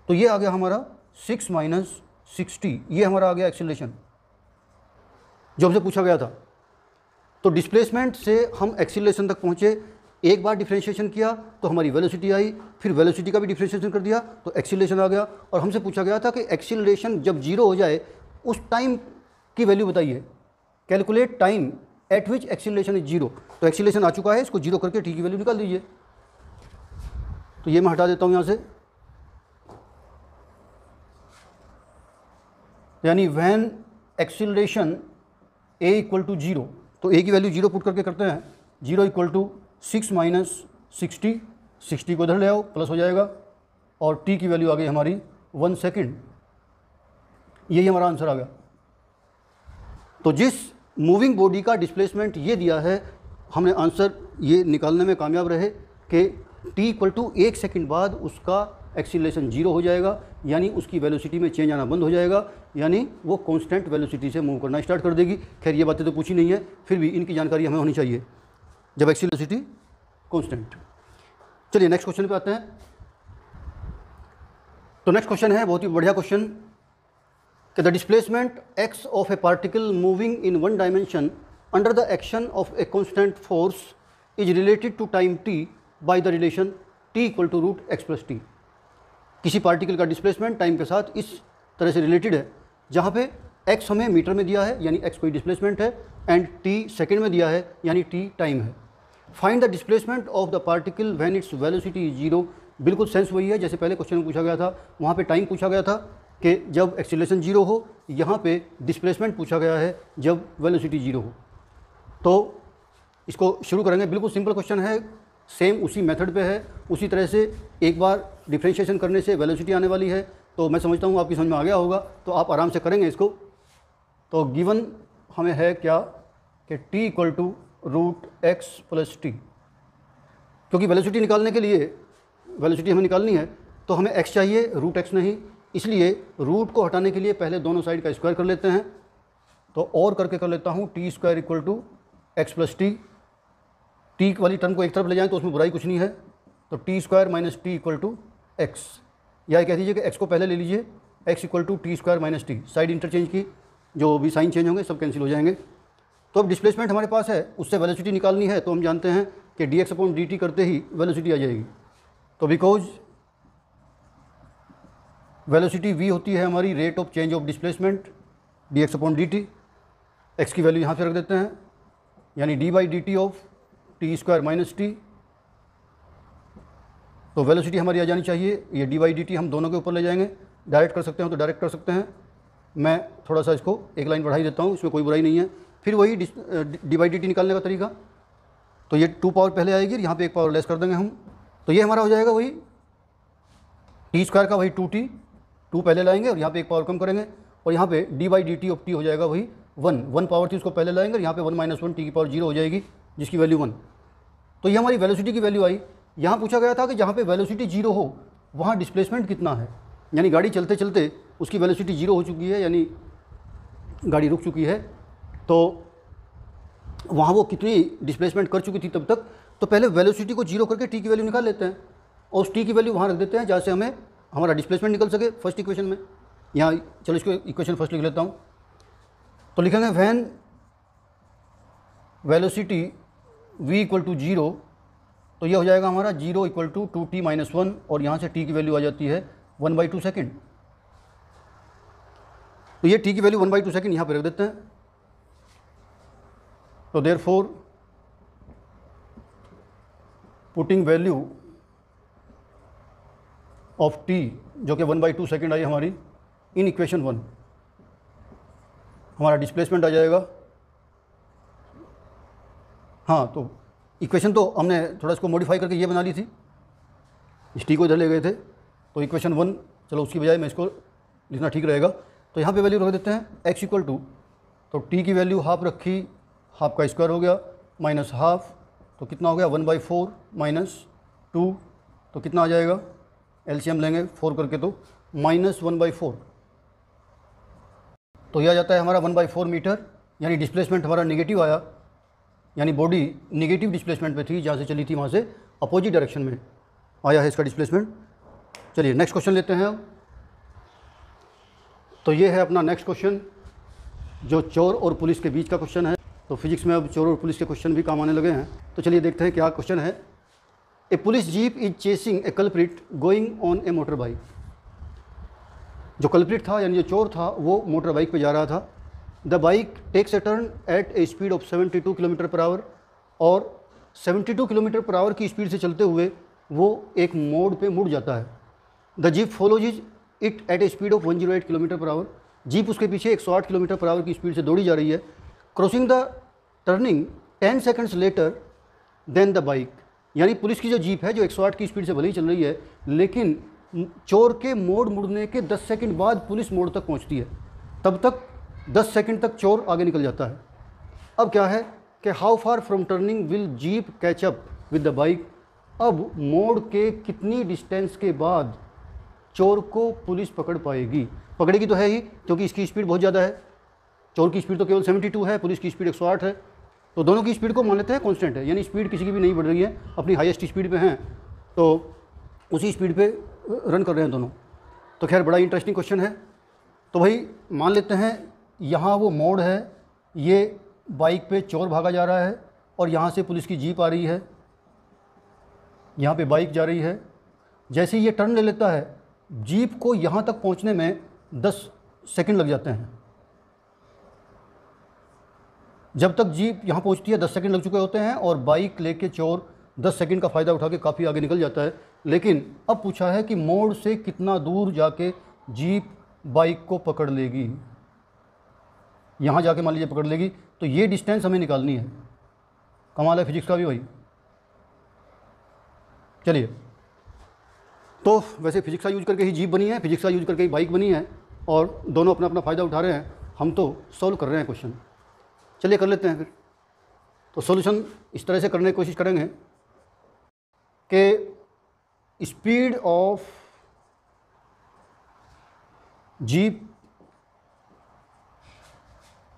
S1: तो ये आ गया हमारा 6 माइनस 6t, ये हमारा आ गया एक्सीलरेशन जो हमसे पूछा गया था। तो डिस्प्लेसमेंट से हम एक्सीलरेशन तक पहुँचे, एक बार डिफ्रेंशिएशन किया तो हमारी वेलोसिटी आई, फिर वेलोसिटी का भी डिफ्रेंशिएशन कर दिया तो एक्सीलरेशन आ गया। और हमसे पूछा गया था कि एक्सीलरेशन जब 0 हो जाए उस टाइम की वैल्यू बताइए, calculate time eight which acceleration is 0। तो एक्सीलरेशन आ चुका है, इसको 0 करके t की वैल्यू निकाल दीजिए। तो ये मैं हटा देता हूँ यहाँ से, यानी when acceleration a equal to 0, तो a की वैल्यू 0 पुट करके करते हैं, 0 इक्वल टू 6 माइनस 60, 60 को इधर ले आओ प्लस हो जाएगा, और t की वैल्यू आ गई हमारी 1 सेकेंड। यही हमारा आंसर आ गया। तो जिस मूविंग बॉडी का डिस्प्लेसमेंट ये दिया है, हमने आंसर ये निकालने में कामयाब रहे कि t इक्वल टू 1 सेकेंड बाद उसका एक्सीलरेशन 0 हो जाएगा, यानी उसकी वेलोसिटी में चेंज आना बंद हो जाएगा, यानी वो कांस्टेंट वेलोसिटी से मूव करना स्टार्ट कर देगी। खैर ये बातें तो पूछी नहीं है, फिर भी इनकी जानकारी हमें होनी चाहिए जब एक्सीलरेसिटी कांस्टेंट। चलिए नेक्स्ट क्वेश्चन पे आते हैं। तो नेक्स्ट क्वेश्चन है बहुत ही बढ़िया क्वेश्चन कि the displacement x of a particle moving in one dimension under the action of a constant force is related to time t by the relation t equal to root x plus t. किसी particle का displacement time के साथ इस तरह से related है, जहाँ पे x हमें मीटर में दिया है यानी x कोई डिस्प्लेसमेंट है, एंड t सेकेंड में दिया है यानी t टाइम है। Find the displacement of the particle when its velocity is 0। बिल्कुल सेंस वही है जैसे पहले क्वेश्चन में पूछा गया था, वहाँ पे टाइम पूछा गया था कि जब एक्सीलरेशन 0 हो, यहाँ पे डिस्प्लेसमेंट पूछा गया है जब वेलोसिटी 0 हो। तो इसको शुरू करेंगे, बिल्कुल सिंपल क्वेश्चन है, सेम उसी मेथड पे है, उसी तरह से एक बार डिफ्रेंशिएशन करने से वेलोसिटी आने वाली है। तो मैं समझता हूँ आपकी समझ में आ गया होगा, तो आप आराम से करेंगे इसको। तो गिवन हमें है क्या कि t equal to root x plus t, क्योंकि वेलोसिटी निकालने के लिए वेलोसिटी हमें निकालनी है तो हमें x चाहिए, रूट एक्स नहीं। इसलिए रूट को हटाने के लिए पहले दोनों साइड का स्क्वायर कर लेते हैं। तो और करके कर लेता हूँ t square equal to x plus t. T वाली टर्म को एक तरफ ले जाएं तो उसमें बुराई कुछ नहीं है, तो t square minus t equal to x, या कह दीजिए कि एक्स को पहले ले लीजिए, x equal to t square minus t. Side interchange की जो भी साइन चेंज होंगे सब कैंसिल हो जाएंगे। तो अब डिस्प्लेसमेंट हमारे पास है, उससे वेलोसिटी निकालनी है, तो हम जानते हैं कि D x upon D T करते ही वेलोसिटी आ जाएगी। तो बिकॉज वेलोसिटी v होती है हमारी rate of change of displacement D x upon D T. X की वैल्यू यहाँ पे रख देते हैं, यानी D by D T of T square minus T. तो वेलोसिटी हमारी आ जानी चाहिए, ये डी बाई डी टी हम दोनों के ऊपर ले जाएंगे। डायरेक्ट कर सकते हैं तो डायरेक्ट कर सकते हैं, मैं थोड़ा सा इसको एक लाइन बढ़ा ही देता हूँ, इसमें कोई बुराई नहीं है। फिर वही डी बाई डी टी निकालने का तरीका, तो ये 2 पावर पहले आएगी, यहाँ पे 1 पावर लेस कर देंगे हम, तो ये हमारा हो जाएगा वही टी स्क्वायर का वही 2t, 2 पहले लाएंगे और यहाँ पे 1 पावर कम करेंगे, और यहाँ पे D by D T of T हो जाएगा वही 1 पावर थी उसको पहले लाएंगे और यहाँ पे 1 - 1 टी की पावर 0 हो जाएगी, जिसकी वैल्यू 1। तो ये हमारी वेलोसिटी की वैल्यू आई। यहाँ पूछा गया था कि जहाँ पे वेलोसिटी 0 हो वहाँ डिस्प्लेसमेंट कितना है, यानी गाड़ी चलते चलते उसकी वेलोसिटी 0 हो चुकी है, यानी गाड़ी रुक चुकी है, तो वहाँ वो कितनी डिस्प्लेसमेंट कर चुकी थी तब तक। तो पहले वेलोसिटी को 0 करके टी की वैल्यू निकाल लेते हैं और उस टी की वैल्यू वहाँ रख देते हैं जहाँ से हमें हमारा डिस्प्लेसमेंट निकल सके फर्स्ट इक्वेशन में। यहाँ चलो इसको इक्वेशन फर्स्ट लिख लेता हूँ, तो लिखेंगे when velocity v equal to 0, तो ये हो जाएगा हमारा 0 इक्वल टू 2t - 1, और यहाँ से t की वैल्यू आ जाती है 1/2 सेकेंड। तो ये t की वैल्यू 1/2 सेकेंड यहाँ पर रख देते हैं। तो therefore putting value of t जो कि 1/2 सेकेंड आई हमारी इन इक्वेशन 1, हमारा डिस्प्लेसमेंट आ जाएगा। हाँ, तो इक्वेशन तो हमने थोड़ा इसको मॉडिफाई करके ये बना ली थी, इस टी को इधर ले गए थे, तो इक्वेशन 1 चलो उसकी बजाय मैं इसको लिखना ठीक रहेगा। तो यहाँ पे वैल्यू रख देते हैं x इक्वल टू, तो t की वैल्यू हाफ रखी, हाफ का स्क्वायर हो गया माइनस हाफ, तो कितना हो गया 1/4 माइनस 2, तो कितना आ जाएगा, एलसीएम लेंगे 4 करके तो -1/4, तो यह आ जाता है हमारा 1/4 मीटर, यानी डिस्प्लेसमेंट हमारा नेगेटिव आया, यानी बॉडी नेगेटिव डिस्प्लेसमेंट पे थी, जहाँ से चली थी वहाँ से अपोजिट डायरेक्शन में आया है इसका डिस्प्लेसमेंट। चलिए नेक्स्ट क्वेश्चन लेते हैं अब। तो ये है अपना नेक्स्ट क्वेश्चन, जो चोर और पुलिस के बीच का क्वेश्चन है। तो फिजिक्स में अब चोर और पुलिस के क्वेश्चन भी काम आने लगे हैं। तो चलिए देखते हैं क्या क्वेश्चन है। A police jeep is chasing a culprit going on a motorbike. जो कल्प्रिट था यानी जो चोर था वो मोटर बाइक पे जा रहा था। The bike takes a turn at a speed of 72 kilometre per hour, और 72 किलोमीटर पर आवर की स्पीड से चलते हुए वो एक मोड़ पे मुड़ जाता है। The jeep follows it at a speed of 108 kilometre per our. Jeep उसके पीछे 108 किलोमीटर पर आवर की स्पीड से दौड़ी जा रही है। Crossing the turning 10 seconds later than the bike, यानी पुलिस की जो जीप है जो 108 की स्पीड से भले ही चल रही है, लेकिन चोर के मोड़ मुड़ने के 10 सेकंड बाद पुलिस मोड़ तक पहुंचती है। तब तक 10 सेकंड तक चोर आगे निकल जाता है। अब क्या है कि how far from turning will jeep catch up with the bike. अब मोड़ के कितनी डिस्टेंस के बाद चोर को पुलिस पकड़ पाएगी। पकड़ेगी तो है ही, क्योंकि इसकी स्पीड बहुत ज़्यादा है। चोर की स्पीड तो केवल 72 है, पुलिस की स्पीड 108 है, तो दोनों की स्पीड को मान लेते हैं कांस्टेंट है, यानी स्पीड किसी की भी नहीं बढ़ रही है, अपनी हाईएस्ट स्पीड पे हैं, तो उसी स्पीड पे रन कर रहे हैं दोनों। तो खैर बड़ा इंटरेस्टिंग क्वेश्चन है। तो भाई मान लेते हैं यहाँ वो मोड़ है, ये बाइक पे चोर भागा जा रहा है और यहाँ से पुलिस की जीप आ रही है, यहाँ पे बाइक जा रही है। जैसे ही ये टर्न ले लेता है, जीप को यहाँ तक पहुँचने में 10 सेकंड लग जाते हैं। जब तक जीप यहाँ पहुँचती है 10 सेकंड लग चुके होते हैं, और बाइक लेके चोर 10 सेकंड का फ़ायदा उठा के काफ़ी आगे निकल जाता है। लेकिन अब पूछा है कि मोड़ से कितना दूर जाके जीप बाइक को पकड़ लेगी। यहाँ जाके मान लीजिए पकड़ लेगी, तो ये डिस्टेंस हमें निकालनी है। कमाल है फिजिक्स का भी भाई। चलिए, तो वैसे फिजिक्स का यूज करके ही जीप बनी है, फिजिक्स का यूज करके ही बाइक बनी है, और दोनों अपना अपना फ़ायदा उठा रहे हैं। हम तो सॉल्व कर रहे हैं क्वेश्चन। चलिए कर लेते हैं फिर। तो सॉल्यूशन इस तरह से करने की कोशिश करेंगे कि speed of jeep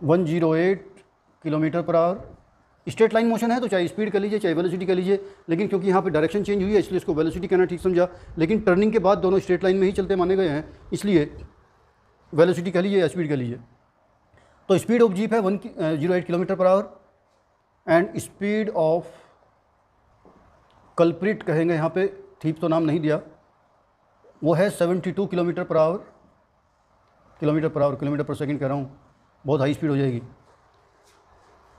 S1: 108 kilometre per our, straight line motion है तो चाहे स्पीड कह लीजिए चाहे वेलोसिटी कह लीजिए, लेकिन क्योंकि यहाँ पे डायरेक्शन चेंज हुई है इसलिए इसको वेलोसिटी कहना ठीक समझा, लेकिन टर्निंग के बाद दोनों स्ट्रेट लाइन में ही चलते माने गए हैं, इसलिए वेलोसिटी कह लीजिए या स्पीड कह लीजिए। तो स्पीड ऑफ जीप है 108 kilometre per hour and speed of culprit कहेंगे, यहाँ पे थीप तो नाम नहीं दिया, वो है 72 किलोमीटर पर आवर, किलोमीटर पर सेकंड कह रहा हूँ, बहुत हाई स्पीड हो जाएगी।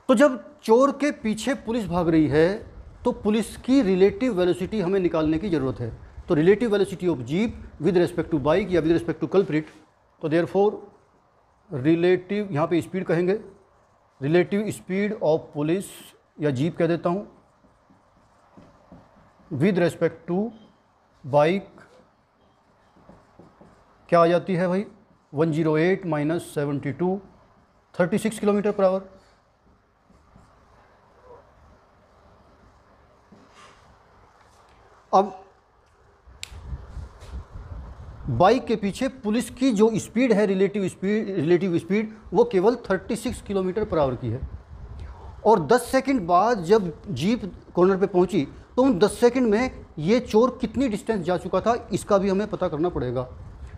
S1: तो जब चोर के पीछे पुलिस भाग रही है तो पुलिस की रिलेटिव वेलोसिटी हमें निकालने की ज़रूरत है। तो relative velocity of jeep with respect to bike या विद रिस्पेक्ट टू कल्प्रिट, तो देयरफॉर रिलेटिव, यहाँ पे स्पीड कहेंगे, रिलेटिव स्पीड ऑफ पुलिस या जीप कह देता हूँ विद रिस्पेक्ट टू बाइक क्या आ जाती है भाई, 108 माइनस 72, 36 किलोमीटर पर आवर। अब बाइक के पीछे पुलिस की जो स्पीड है, रिलेटिव स्पीड वो केवल 36 किलोमीटर पर आवर की है, और 10 सेकंड बाद जब जीप कॉर्नर पे पहुंची तो उन 10 सेकंड में ये चोर कितनी डिस्टेंस जा चुका था इसका भी हमें पता करना पड़ेगा,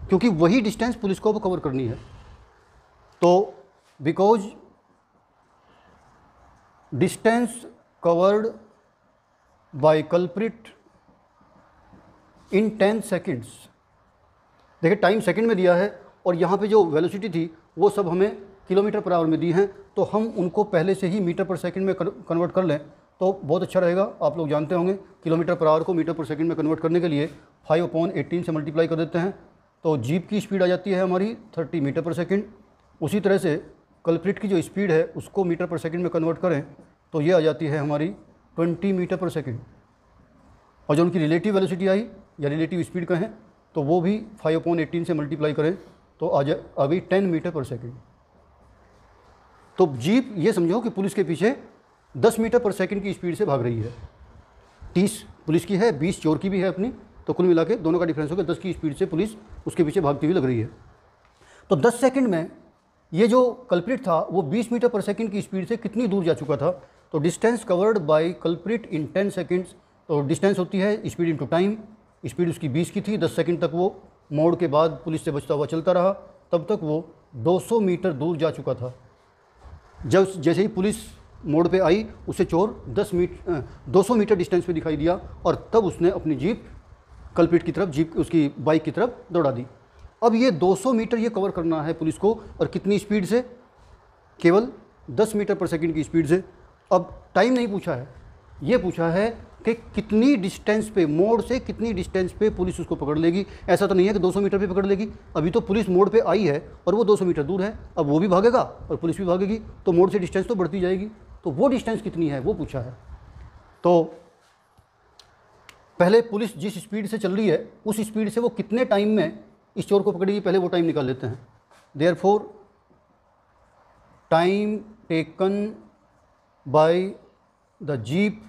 S1: क्योंकि वही डिस्टेंस पुलिस को अब कवर करनी है। तो because distance covered by culprit in 10 seconds, देखिए टाइम सेकंड में दिया है और यहाँ पे जो वेलोसिटी थी वो सब हमें किलोमीटर पर आवर में दी हैं, तो हम उनको पहले से ही मीटर पर सेकंड में कन्वर्ट कर लें तो बहुत अच्छा रहेगा। आप लोग जानते होंगे किलोमीटर पर आवर को मीटर पर सेकंड में कन्वर्ट करने के लिए 5/18 से मल्टीप्लाई कर देते हैं, तो जीप की स्पीड आ जाती है हमारी 30 मीटर पर सेकंड। उसी तरह से कल्प्रिट की जो स्पीड है उसको मीटर पर सेकंड में कन्वर्ट करें तो ये आ जाती है हमारी 20 मीटर पर सेकंड, और जो उनकी रिलेटिव वेलोसिटी आई या रिलेटिव स्पीड कहें तो वो भी 5/18 से मल्टीप्लाई करें तो आ गई 10 मीटर पर सेकंड। तो जीप ये समझो कि पुलिस के पीछे 10 मीटर पर सेकंड की स्पीड से भाग रही है, 30 पुलिस की है, 20 चोर की भी है अपनी, तो कुल मिला के दोनों का डिफरेंस हो गया 10 की स्पीड से पुलिस उसके पीछे भागती हुई लग रही है। तो 10 सेकंड में ये जो कल्प्रिट था वो 20 मीटर पर सेकंड की स्पीड से कितनी दूर जा चुका था, तो distance covered by culprit in 10 seconds, तो डिस्टेंस होती है स्पीड इनटू टाइम, स्पीड उसकी 20 की थी, 10 सेकंड तक वो मोड़ के बाद पुलिस से बचता हुआ चलता रहा, तब तक वो 200 मीटर दूर जा चुका था। जब जैसे ही पुलिस मोड़ पे आई उसे चोर 200 मीटर डिस्टेंस पे दिखाई दिया और तब उसने अपनी जीप कल्प्रिट की तरफ, जीप उसकी बाइक की तरफ दौड़ा दी। अब ये 200 मीटर ये कवर करना है पुलिस को, और कितनी स्पीड से, केवल 10 मीटर पर सेकंड की स्पीड से। अब टाइम नहीं पूछा है, ये पूछा है कि कितनी डिस्टेंस पे, मोड़ से कितनी डिस्टेंस पे पुलिस उसको पकड़ लेगी। ऐसा तो नहीं है कि 200 मीटर पे पकड़ लेगी, अभी तो पुलिस मोड़ पे आई है और वो 200 मीटर दूर है, अब वो भी भागेगा और पुलिस भी भागेगी, तो मोड़ से डिस्टेंस तो बढ़ती जाएगी, तो वो डिस्टेंस कितनी है वो पूछा है। तो पहले पुलिस जिस स्पीड से चल रही है उस स्पीड से वो कितने टाइम में इस चोर को पकड़ेगी, पहले वो टाइम निकाल लेते हैं। Therefore time taken by the jeep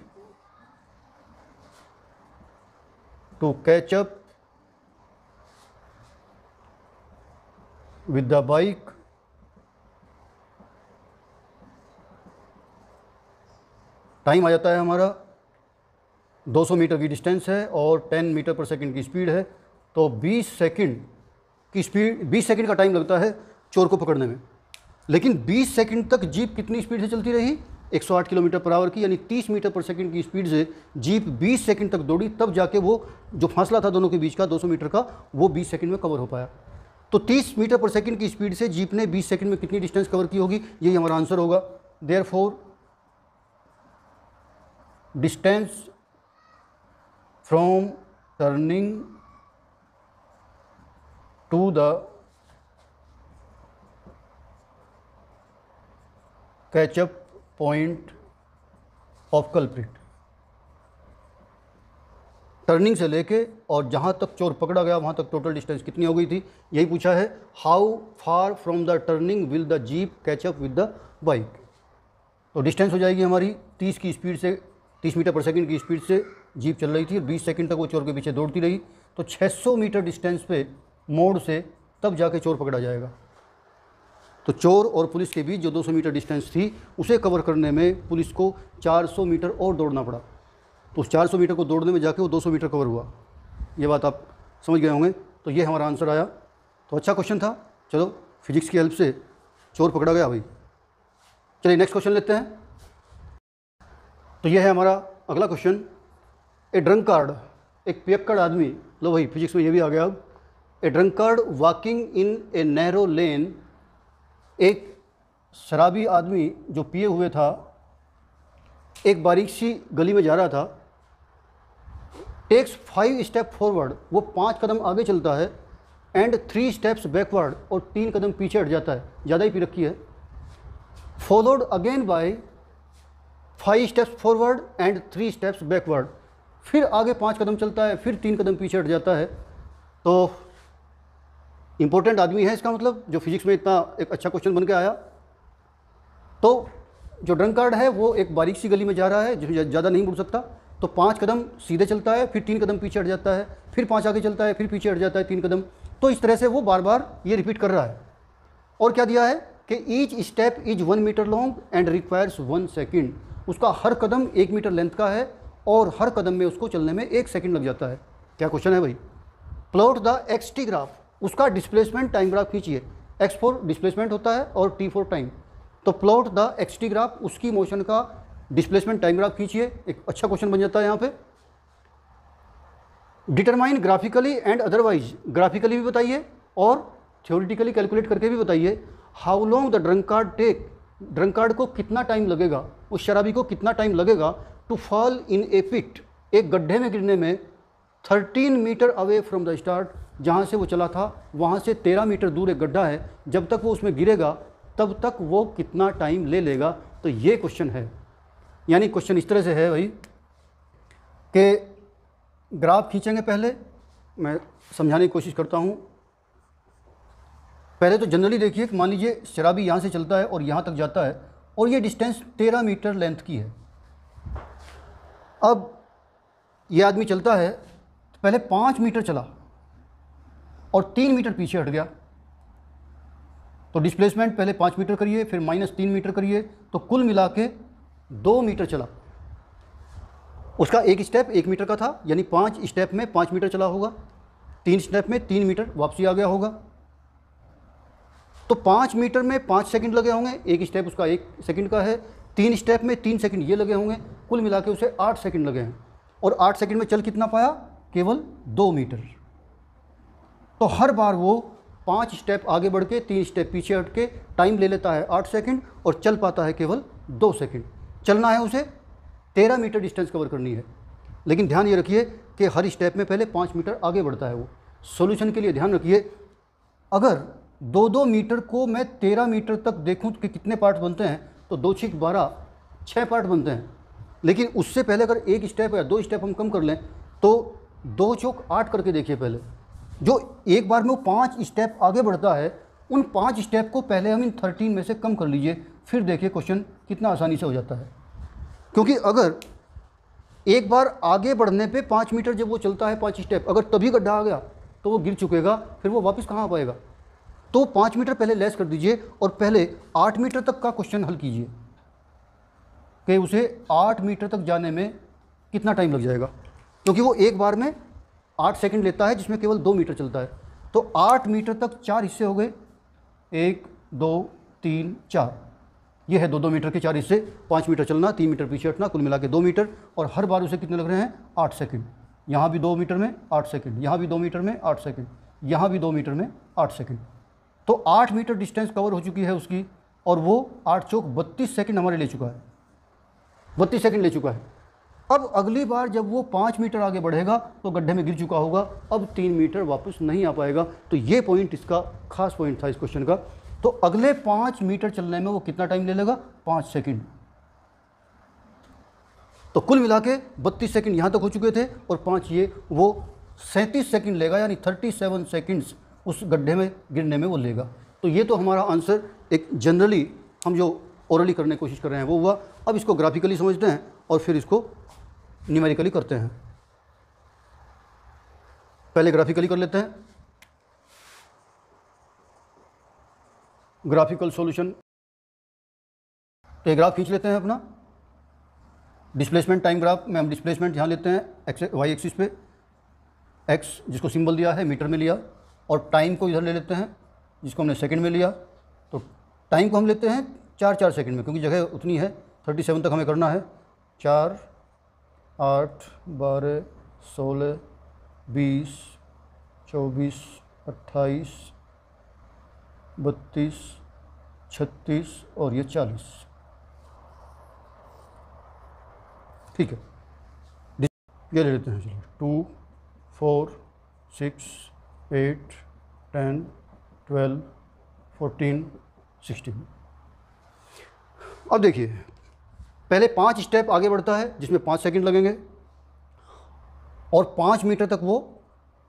S1: to catch up with the bike time आ जाता है हमारा 200 मीटर की डिस्टेंस है और 10 मीटर पर सेकंड की स्पीड है, तो 20 सेकंड की स्पीड, 20 सेकंड का टाइम लगता है चोर को पकड़ने में। लेकिन 20 सेकंड तक जीप कितनी स्पीड से चलती रही, 108 किलोमीटर पर आवर की, यानी 30 मीटर पर सेकंड की स्पीड से जीप 20 सेकंड तक दौड़ी, तब जाके वो जो फासला था दोनों के बीच का 200 मीटर का, वो 20 सेकंड में कवर हो पाया। तो 30 मीटर पर सेकंड की स्पीड से जीप ने 20 सेकंड में कितनी डिस्टेंस कवर की होगी, यही हमारा आंसर होगा। Therefore distance from turning to the catch up point of culprit, turning से लेके और जहाँ तक चोर पकड़ा गया वहाँ तक टोटल डिस्टेंस कितनी हो गई थी, यही पूछा है। How far from the turning will the jeep catch up with the bike. तो डिस्टेंस हो जाएगी हमारी 30 मीटर पर सेकंड की स्पीड से जीप चल रही थी, 20 सेकंड तक वो चोर के पीछे दौड़ती रही। तो 600 मीटर डिस्टेंस पे मोड़ से तब जाके चोर पकड़ा जाएगा। तो चोर और पुलिस के बीच जो 200 मीटर डिस्टेंस थी उसे कवर करने में पुलिस को 400 मीटर और दौड़ना पड़ा। तो उस 400 मीटर को दौड़ने में जाके वो 200 मीटर कवर हुआ। ये बात आप समझ गए होंगे। तो ये हमारा आंसर आया। तो अच्छा क्वेश्चन था। चलो फिजिक्स की हेल्प से चोर पकड़ा गया भाई। चलिए नेक्स्ट क्वेश्चन लेते हैं। तो ये है हमारा अगला क्वेश्चन। ए ड्रंकार्ड, एक पियक्कड़ आदमी, लो भाई फिजिक्स में ये भी आ गया अब। A drunkard walking in a narrow lane, एक शराबी आदमी जो पिए हुए था एक बारीक सी गली में जा रहा था। टेक्स 5 स्टेप फॉरवर्ड, वो 5 कदम आगे चलता है, एंड 3 स्टेप्स बैकवर्ड, और 3 कदम पीछे हट जाता है, ज़्यादा ही पी रखी है। Followed again by 5 steps forward and 3 steps backward, फिर आगे 5 कदम चलता है, फिर 3 कदम पीछे हट जाता है। तो इंपॉर्टेंट आदमी है इसका मतलब, जो फिजिक्स में इतना एक अच्छा क्वेश्चन बन के आया। तो जो ड्रंकार्ड है वो एक बारीक सी गली में जा रहा है, जो ज़्यादा नहीं मुड़ सकता। तो 5 कदम सीधे चलता है, फिर 3 कदम पीछे हट जाता है, फिर 5 आगे चलता है, फिर पीछे हट जाता है 3 कदम। तो इस तरह से वो बार बार ये रिपीट कर रहा है। और क्या दिया है कि each step is 1 metre long and requires 1 second. उसका हर कदम 1 मीटर लेंथ का है और हर कदम में उसको चलने में 1 सेकेंड लग जाता है। क्या क्वेश्चन है भाई? Plot the x t graph, उसका डिस्प्लेसमेंट टाइम ग्राफ खींचिए। एक्स फॉर डिस्प्लेसमेंट होता है और टी फॉर टाइम। तो plot the x t graph, उसकी मोशन का डिस्प्लेसमेंट टाइम ग्राफ खींचिए। एक अच्छा क्वेश्चन बन जाता है यहाँ पे। Determine graphically and otherwise, graphically भी बताइए और थ्योरेटिकली कैलकुलेट करके भी बताइए। How long the drunkard take, drunkard को कितना टाइम लगेगा, उस शराबी को कितना टाइम लगेगा टू फॉल इन ए पिट, एक गड्ढे में गिरने में 13 metre away from the start, जहाँ से वो चला था वहाँ से 13 मीटर दूर एक गड्ढा है, जब तक वो उसमें गिरेगा तब तक वो कितना टाइम ले लेगा। तो ये क्वेश्चन है। यानी क्वेश्चन इस तरह से है भाई कि ग्राफ खींचेंगे। पहले मैं समझाने की कोशिश करता हूँ। पहले तो जनरली देखिए कि मान लीजिए शराबी यहाँ से चलता है और यहाँ तक जाता है और ये डिस्टेंस 13 मीटर लेंथ की है। अब ये आदमी चलता है तो पहले 5 मीटर चला और 3 मीटर पीछे हट गया। तो डिस्प्लेसमेंट पहले 5 मीटर करिए, फिर -3 मीटर करिए, तो कुल मिला के 2 मीटर चला। उसका एक स्टेप 1 मीटर का था, यानी 5 स्टेप में 5 मीटर चला होगा, 3 स्टेप में 3 मीटर वापसी आ गया होगा। तो 5 मीटर में 5 सेकंड लगे होंगे, एक स्टेप उसका 1 सेकंड का है, 3 स्टेप में 3 सेकंड ये लगे होंगे, कुल मिला के उसे 8 सेकंड लगे हैं। और 8 सेकंड में चल कितना पाया? केवल 2 मीटर। तो हर बार वो 5 स्टेप आगे बढ़ के 3 स्टेप पीछे हट के टाइम ले लेता है 8 सेकंड और चल पाता है केवल 2 सेकंड। चलना है उसे 13 मीटर डिस्टेंस कवर करनी है। लेकिन ध्यान ये रखिए कि हर स्टेप में पहले 5 मीटर आगे बढ़ता है वो। सॉल्यूशन के लिए ध्यान रखिए, अगर 2-2 मीटर को मैं 13 मीटर तक देखूं कि कितने पार्ट बनते हैं, तो 2 6 12 6 पार्ट बनते हैं। लेकिन उससे पहले अगर 1 स्टेप या 2 स्टेप हम कम कर लें तो 2 चौक 8 करके देखिए। पहले जो एक बार में वो 5 स्टेप आगे बढ़ता है, उन 5 स्टेप को पहले हम इन 13 में से कम कर लीजिए, फिर देखिए क्वेश्चन कितना आसानी से हो जाता है। क्योंकि अगर एक बार आगे बढ़ने पे 5 मीटर जब वो चलता है 5 स्टेप, अगर तभी गड्ढा आ गया तो वो गिर चुकेगा, फिर वो वापस कहाँ आ पाएगा। तो 5 मीटर पहले लेस कर दीजिए और पहले 8 मीटर तक का क्वेश्चन हल कीजिए कि उसे 8 मीटर तक जाने में कितना टाइम लग जाएगा। क्योंकि वो एक बार में 8 सेकंड लेता है जिसमें केवल 2 मीटर चलता है। तो 8 मीटर तक 4 हिस्से हो गए, 1 2 3 4, ये है 2-2 मीटर के 4 हिस्से। 5 मीटर चलना, 3 मीटर पीछे हटना, कुल मिला के 2 मीटर। और हर बार उसे कितने लग रहे हैं? 8 सेकंड। यहाँ भी 2 मीटर में 8 सेकंड, यहाँ भी 2 मीटर में 8 सेकंड, यहाँ भी 2 मीटर में 8 सेकंड। तो 8 मीटर डिस्टेंस कवर हो चुकी है उसकी, और वो 8 चौक 32 सेकंड हमारे ले चुका है, 32 सेकंड ले चुका है। अब अगली बार जब वो 5 मीटर आगे बढ़ेगा तो गड्ढे में गिर चुका होगा, अब 3 मीटर वापस नहीं आ पाएगा। तो ये पॉइंट इसका खास पॉइंट था इस क्वेश्चन का। तो अगले 5 मीटर चलने में वो कितना टाइम ले लेगा? 5 सेकंड। तो कुल मिला के 32 सेकंड यहाँ तक हो चुके थे और 5 ये, वो 37 सेकंड लेगा, यानी 37 सेकंड्स उस गड्ढे में गिरने में वो लेगा। तो ये तो हमारा आंसर एक जनरली हम जो ओरली करने की कोशिश कर रहे हैं वो हुआ। अब इसको ग्राफिकली समझते हैं और फिर इसको न्यूमेरिकली करते हैं। पहले ग्राफिकली कर लेते हैं। ग्राफिकल सॉल्यूशन, तो ये ग्राफ खींच लेते हैं अपना डिस्प्लेसमेंट टाइम ग्राफ में। हम डिस्प्लेसमेंट यहाँ लेते हैं एक्स वाई एक्सिस पे, एक्स जिसको सिंबल दिया है मीटर में लिया, और टाइम को इधर ले लेते हैं जिसको हमने सेकंड में लिया। तो टाइम को हम लेते हैं 4 सेकंड में, क्योंकि जगह उतनी है, 37 तक हमें करना है। 4, 8, 12, 16, 20, 24, 28, 32, 36 और ये 40। ठीक है, ये ले लेते हैं। चलो 2, 4, 6, 8, 10, 12, 14, 16। अब देखिए, पहले 5 स्टेप आगे बढ़ता है जिसमें 5 सेकंड लगेंगे और 5 मीटर तक वो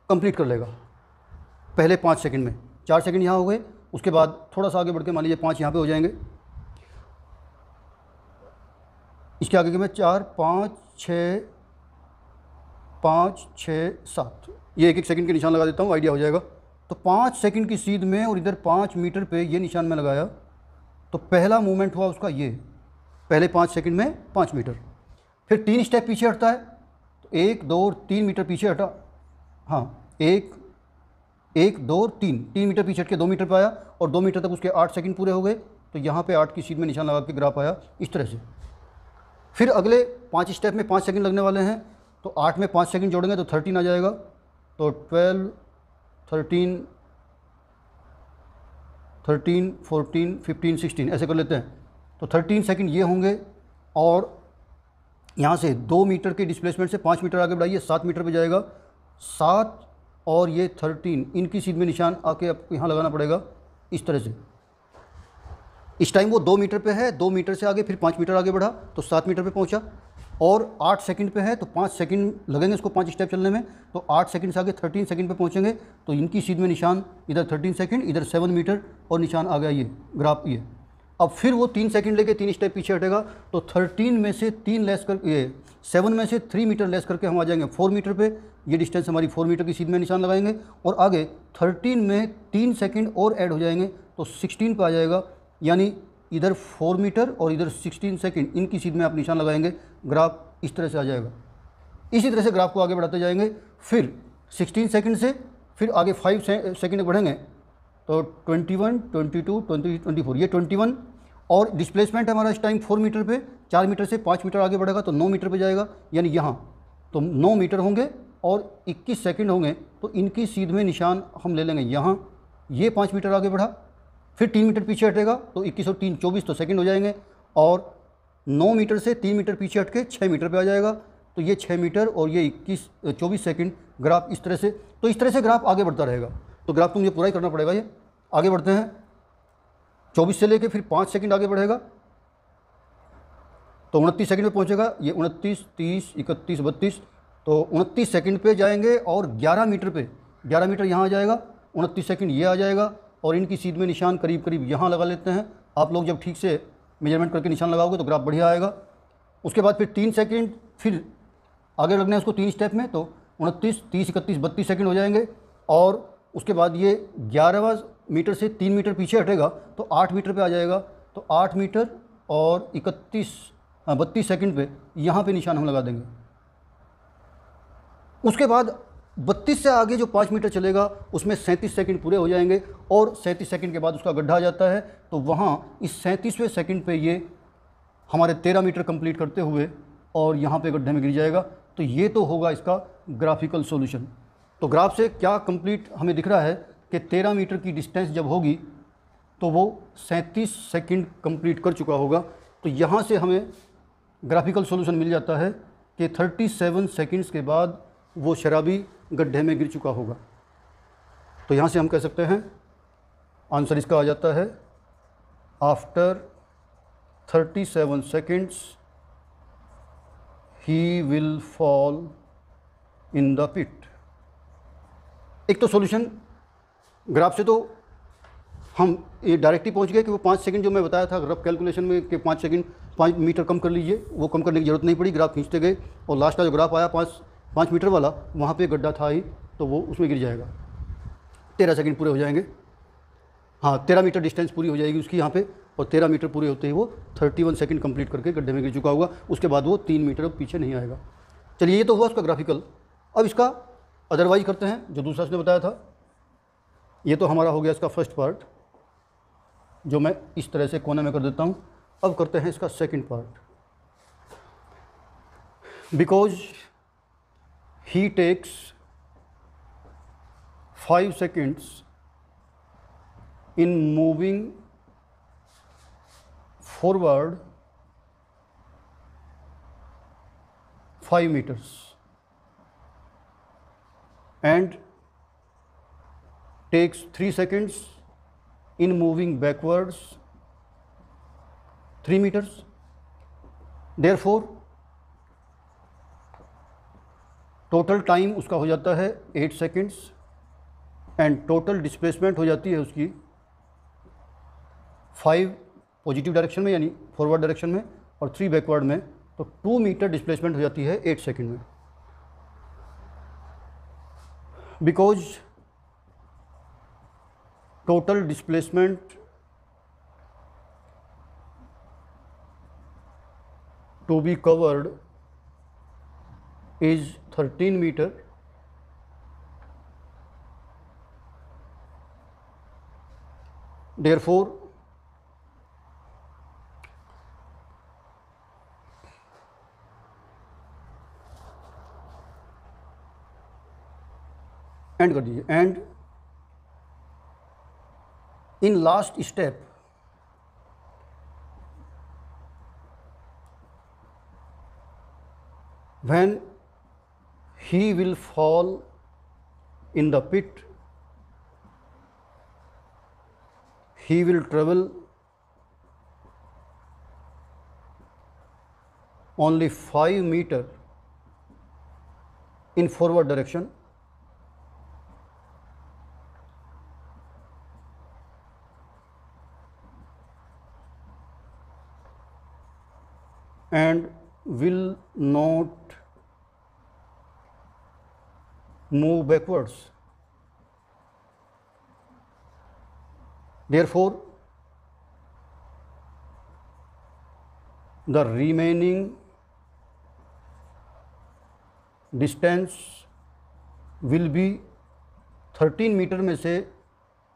S1: कंप्लीट कर लेगा पहले 5 सेकंड में। 4 सेकंड यहाँ हो गए, उसके बाद थोड़ा सा आगे बढ़ के मान लीजिए 5 यहाँ पे हो जाएंगे। इसके आगे के में 4, 5, 6, 5, 6, 7, ये एक सेकंड के निशान लगा देता हूँ, आइडिया हो जाएगा। तो 5 सेकंड की सीध में और इधर 5 मीटर पे ये निशान में लगाया, तो पहला मूवमेंट हुआ उसका ये, पहले 5 सेकंड में 5 मीटर। फिर 3 स्टेप पीछे हटता है, तो 1, 2, 3 मीटर पीछे हटा। हाँ, 1, 2, 3 मीटर पीछे हट के 2 मीटर पे आया, और 2 मीटर तक उसके 8 सेकंड पूरे हो गए। तो यहाँ पे 8 की सीध में निशान लगा के ग्राफ आया इस तरह से। फिर अगले 5 स्टेप में 5 सेकंड लगने वाले हैं, तो 8 में 5 सेकंड जोड़ेंगे तो 13 आ जाएगा। तो 12, 13, 14, 15, 16 ऐसे कर लेते हैं। तो 13 सेकंड ये होंगे, और यहाँ से 2 मीटर के डिस्प्लेसमेंट से 5 मीटर आगे बढ़ाइए, 7 मीटर पे जाएगा। 7 और ये 13, इनकी सीध में निशान आके आपको यहाँ लगाना पड़ेगा इस तरह से। इस टाइम वो 2 मीटर पे है, 2 मीटर से आगे फिर 5 मीटर आगे बढ़ा तो 7 मीटर पे पहुँचा, और 8 सेकंड पे है तो 5 सेकंड लगेंगे इसको 5 स्टेप चलने में। तो 8 सेकंड से आगे 13 सेकंड पे पहुँचेंगे, तो इनकी सीध में निशान इधर 13 सेकंड, इधर 7 मीटर, और निशान आ गया ये ग्राफ ये। अब फिर वो 3 सेकंड लेके 3 स्टेप पीछे हटेगा, तो 13 में से 3 लेस कर, ये 7 में से 3 मीटर लेस करके हम आ जाएंगे 4 मीटर पे। ये डिस्टेंस हमारी 4 मीटर की सीध में निशान लगाएंगे, और आगे 13 में 3 सेकंड और ऐड हो जाएंगे तो 16 पे आ जाएगा। यानी इधर 4 मीटर और इधर 16 सेकंड, इनकी सीध में आप निशान लगाएंगे, ग्राफ इस तरह से आ जाएगा। इसी तरह से ग्राफ को आगे बढ़ाते जाएंगे। फिर 16 सेकंड से फिर आगे 5 सेकंड बढ़ेंगे, तो 21, 22, 20, 24, ये 21, और डिस्प्लेसमेंट हमारा इस टाइम 4 मीटर पे, 4 मीटर से 5 मीटर आगे बढ़ेगा तो 9 मीटर पे जाएगा। यानी यहाँ तो 9 मीटर होंगे और 21 सेकंड होंगे, तो इनकी सीध में निशान हम ले लेंगे यहाँ। ये 5 मीटर आगे बढ़ा, फिर 3 मीटर पीछे हटेगा, तो 21 और 3 24 तो सेकंड हो जाएंगे, और 9 मीटर से 3 मीटर पीछे हट के 6 मीटर पे आ जाएगा। तो ये 6 मीटर और ये 24 सेकंड, ग्राफ इस तरह से। तो इस तरह से ग्राफ आगे बढ़ता रहेगा। तो ग्राफ तो मुझे पूरा ही करना पड़ेगा। ये आगे बढ़ते हैं, 24 से लेके फिर 5 सेकंड आगे बढ़ेगा, तो 29 सेकंड पे पहुंचेगा। ये 29, 30, 31, 32, तो 29 सेकंड पे जाएंगे, और 11 मीटर पे, 11 मीटर यहाँ आ जाएगा, 29 सेकंड ये आ जाएगा, और इनकी सीध में निशान करीब करीब यहाँ लगा लेते हैं। आप लोग जब ठीक से मेजरमेंट करके निशान लगाओगे तो ग्राफ बढ़िया आएगा। उसके बाद फिर 3 सेकंड फिर आगे लगना है उसको 3 स्टेप में, तो 29, 30, 31, 32 सेकंड हो जाएंगे, और उसके बाद ये 11वां मीटर से 3 मीटर पीछे हटेगा तो 8 मीटर पे आ जाएगा। तो 8 मीटर और 32 सेकंड पे यहाँ पे निशान हम लगा देंगे। उसके बाद 32 से आगे जो 5 मीटर चलेगा उसमें 37 सेकंड पूरे हो जाएंगे, और 37 सेकंड के बाद उसका गड्ढा आ जाता है, तो वहाँ इस 37वें सेकंड पे ये हमारे 13 मीटर कंप्लीट करते हुए और यहाँ पे गड्ढे में गिर जाएगा। तो ये तो होगा इसका ग्राफिकल सॉल्यूशन। तो ग्राफ से क्या कंप्लीट हमें दिख रहा है कि 13 मीटर की डिस्टेंस जब होगी तो वो 37 सेकंड कंप्लीट कर चुका होगा। तो यहाँ से हमें ग्राफिकल सॉल्यूशन मिल जाता है कि 37 सेकंड्स के बाद वो शराबी गड्ढे में गिर चुका होगा। तो यहाँ से हम कह सकते हैं आंसर इसका आ जाता है, after 37 seconds he will fall in the pit. एक तो सॉल्यूशन ग्राफ से तो हम ये डायरेक्टली पहुंच गए कि वो 5 सेकंड जो मैं बताया था रफ कैलकुलेशन में कि 5 सेकंड 5 मीटर कम कर लीजिए, वो कम करने की ज़रूरत नहीं पड़ी, ग्राफ खींचते गए और लास्ट का जो ग्राफ आया 5 मीटर वाला, वहाँ पे गड्ढा था ही, तो वो उसमें गिर जाएगा। 13 सेकंड पूरे हो जाएंगे, हाँ 13 मीटर डिस्टेंस पूरी हो जाएगी उसकी यहाँ पे, और 13 मीटर पूरे होते ही वो 31 सेकंड कंप्लीट करके गड्ढे में गिर चुका होगा। उसके बाद वो 3 मीटर अब पीछे नहीं आएगा। चलिए ये तो हुआ उसका ग्राफिकल। अब इसका अदरवाइज करते हैं जो दूसरा उसने बताया था। ये तो हमारा हो गया इसका फर्स्ट पार्ट, जो मैं इस तरह से कोने में कर देता हूँ। अब करते हैं इसका second part. Because he takes 5 seconds in moving forward 5 meters and takes 3 seconds in moving backwards 3 meters. Therefore total time उसका हो जाता है 8 seconds एंड टोटल डिस्प्लेसमेंट हो जाती है उसकी 5 पॉजिटिव डायरेक्शन में यानी फॉरवर्ड डायरेक्शन में और 3 बैकवर्ड में, तो 2 मीटर डिस्प्लेसमेंट हो जाती है 8 सेकंड में। Because total displacement to be covered is 13 meter, therefore end कर दीजिए। And in last step when he will fall in the pit, he will travel only 5 meter in forward direction and will not move backwards. Therefore the remaining distance will be 13 metre में से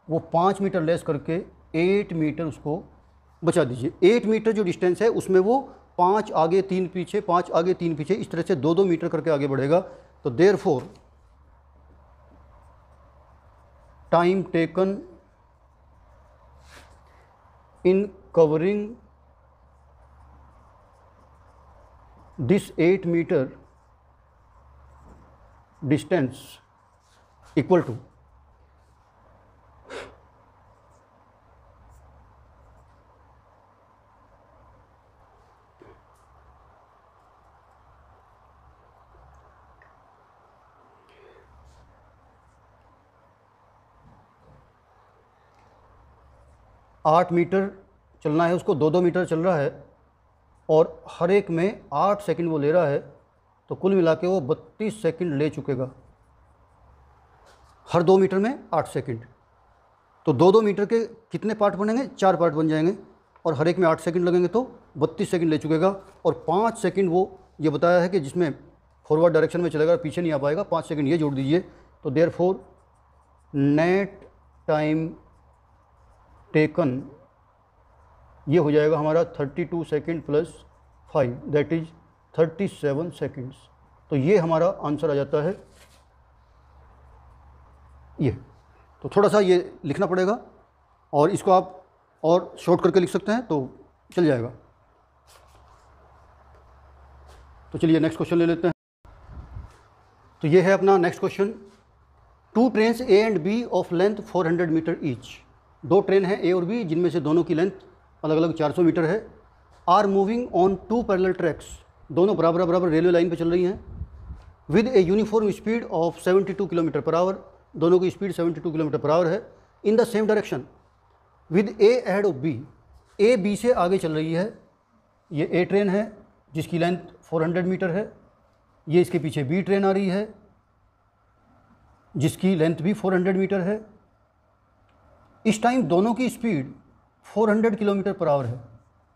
S1: वो 5 metre less करके 8 metre उसको बचा दीजिए। 8 metre जो distance है उसमें वो 5 आगे 3 पीछे, 5 आगे 3 पीछे, इस तरह से 2-2 मीटर करके आगे बढ़ेगा। तो therefore time taken in covering this 8 metre distance equal to आठ मीटर चलना है उसको, 2-2 मीटर चल रहा है और हर एक में 8 सेकंड वो ले रहा है, तो कुल मिला के वो 32 सेकंड ले चुकेगा। हर 2 मीटर में 8 सेकंड, तो 2-2 मीटर के कितने पार्ट बनेंगे? 4 पार्ट बन जाएंगे और हर एक में 8 सेकंड लगेंगे, तो 32 सेकंड ले चुकेगा। और 5 सेकंड वो ये बताया है कि जिसमें फॉरवर्ड डायरेक्शन में चलेगा, पीछे नहीं आ पाएगा, 5 सेकंड ये जोड़ दीजिए। तो देयरफॉर नेट टाइम टेकन ये हो जाएगा हमारा 32 second plus 5 that is 37 seconds. तो ये हमारा आंसर आ जाता है ये। तो थोड़ा सा ये लिखना पड़ेगा और इसको आप और शॉर्ट करके लिख सकते हैं तो चल जाएगा। तो चलिए नेक्स्ट क्वेश्चन ले लेते हैं। तो ये है अपना next question. 2 trains A and B of length 400 metre each. 2 train हैं ए और बी जिनमें से दोनों की लेंथ अलग अलग 400 मीटर है। Are moving on 2 parallel tracks, दोनों बराबर बराबर रेलवे लाइन पे चल रही हैं। With a uniform speed of 72 kilometre per hour, दोनों की स्पीड 72 किलोमीटर पर आवर है। In the same direction, with A ahead of B, A B से आगे चल रही है। ये ए ट्रेन है जिसकी लेंथ 400 मीटर है, ये इसके पीछे बी ट्रेन आ रही है जिसकी लेंथ भी 400 मीटर है। इस टाइम दोनों की स्पीड 400 किलोमीटर पर आवर है,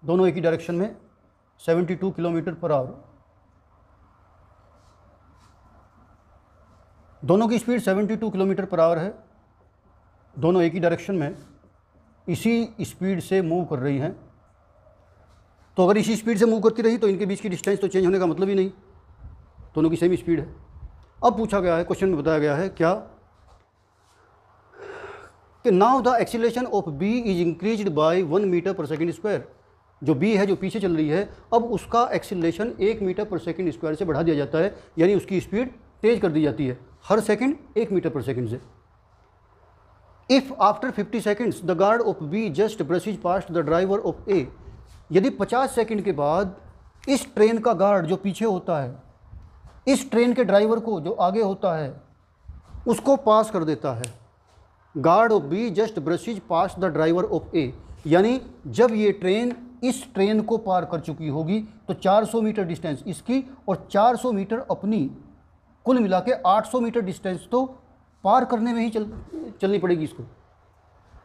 S1: दोनों एक ही डायरेक्शन में 72 किलोमीटर पर आवर। दोनों की स्पीड 72 किलोमीटर पर आवर है, दोनों एक ही डायरेक्शन में इसी स्पीड से मूव कर रही हैं। तो अगर इसी स्पीड से मूव करती रही तो इनके बीच की डिस्टेंस तो चेंज होने का मतलब ही नहीं, दोनों की सेम स्पीड है। अब पूछा गया है, क्वेश्चन में बताया गया है क्या कि now the acceleration of B is increased by 1 metre per second square. जो बी है जो पीछे चल रही है, अब उसका acceleration 1 metre per second square से बढ़ा दिया जाता है, यानी उसकी स्पीड तेज कर दी जाती है हर सेकंड 1 मीटर पर सेकंड से। If after 50 seconds the guard of B just brushes past the driver of A, यदि 50 सेकंड के बाद इस ट्रेन का गार्ड जो पीछे होता है इस ट्रेन के ड्राइवर को जो आगे होता है उसको पास कर देता है, guard of B just brushes past the driver of A, यानी जब ये ट्रेन इस ट्रेन को पार कर चुकी होगी तो 400 मीटर डिस्टेंस इसकी और 400 मीटर अपनी, कुल मिला के 800 मीटर डिस्टेंस तो पार करने में ही चलनी पड़ेगी इसको।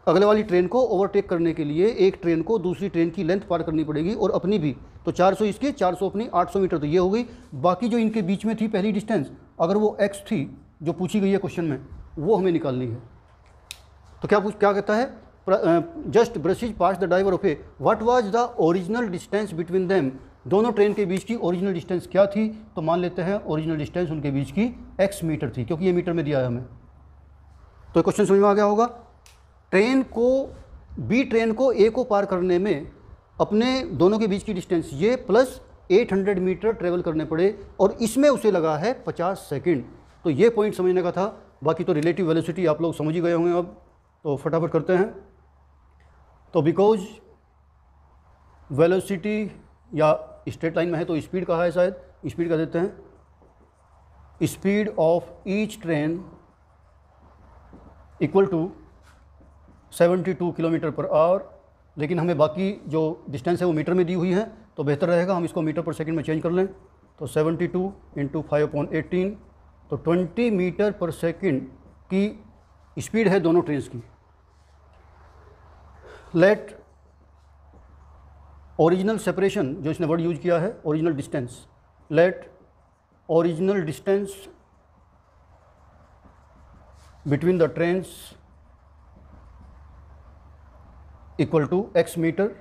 S1: अगले वाली ट्रेन को ओवरटेक करने के लिए एक ट्रेन को दूसरी ट्रेन की लेंथ पार करनी पड़ेगी और अपनी भी, तो 400 इसकी 400 अपनी, 800 मीटर तो ये हो गई। बाकी जो इनके बीच में थी पहली डिस्टेंस, अगर वो x थी जो पूछी गई है क्वेश्चन में, वो हमें निकालनी है। तो क्या कहता है, just brushes pass the driver of A, what was the original distance between them, दोनों ट्रेन के बीच की ओरिजिनल डिस्टेंस क्या थी। तो मान लेते हैं ओरिजिनल डिस्टेंस उनके बीच की x मीटर थी, क्योंकि ये मीटर में दिया है हमें। तो क्वेश्चन समझ में आ गया होगा। ट्रेन को, बी ट्रेन को ए को पार करने में अपने दोनों के बीच की डिस्टेंस ये प्लस 800 मीटर ट्रेवल करने पड़े और इसमें उसे लगा है 50 सेकंड। तो ये पॉइंट समझने का था। बाकी तो रिलेटिव वेलोसिटी आप लोग समझ ही गए होंगे। अब तो फटाफट करते हैं। तो बिकॉज वेलोसिटी या स्ट्रेट लाइन में है तो स्पीड कहा है, शायद स्पीड का देते हैं, speed of each train equal to 72 kilometre per hour. लेकिन हमें बाकी जो डिस्टेंस है वो मीटर में दी हुई है, तो बेहतर रहेगा हम इसको मीटर पर सेकंड में चेंज कर लें। तो 72 × 5/18, तो 20 मीटर पर सेकंड की स्पीड है दोनों ट्रेन्स की। लेट ओरिजिनल सेपरेशन, जो इसने वर्ड यूज किया है original distance, let original distance between the trains equal to x metre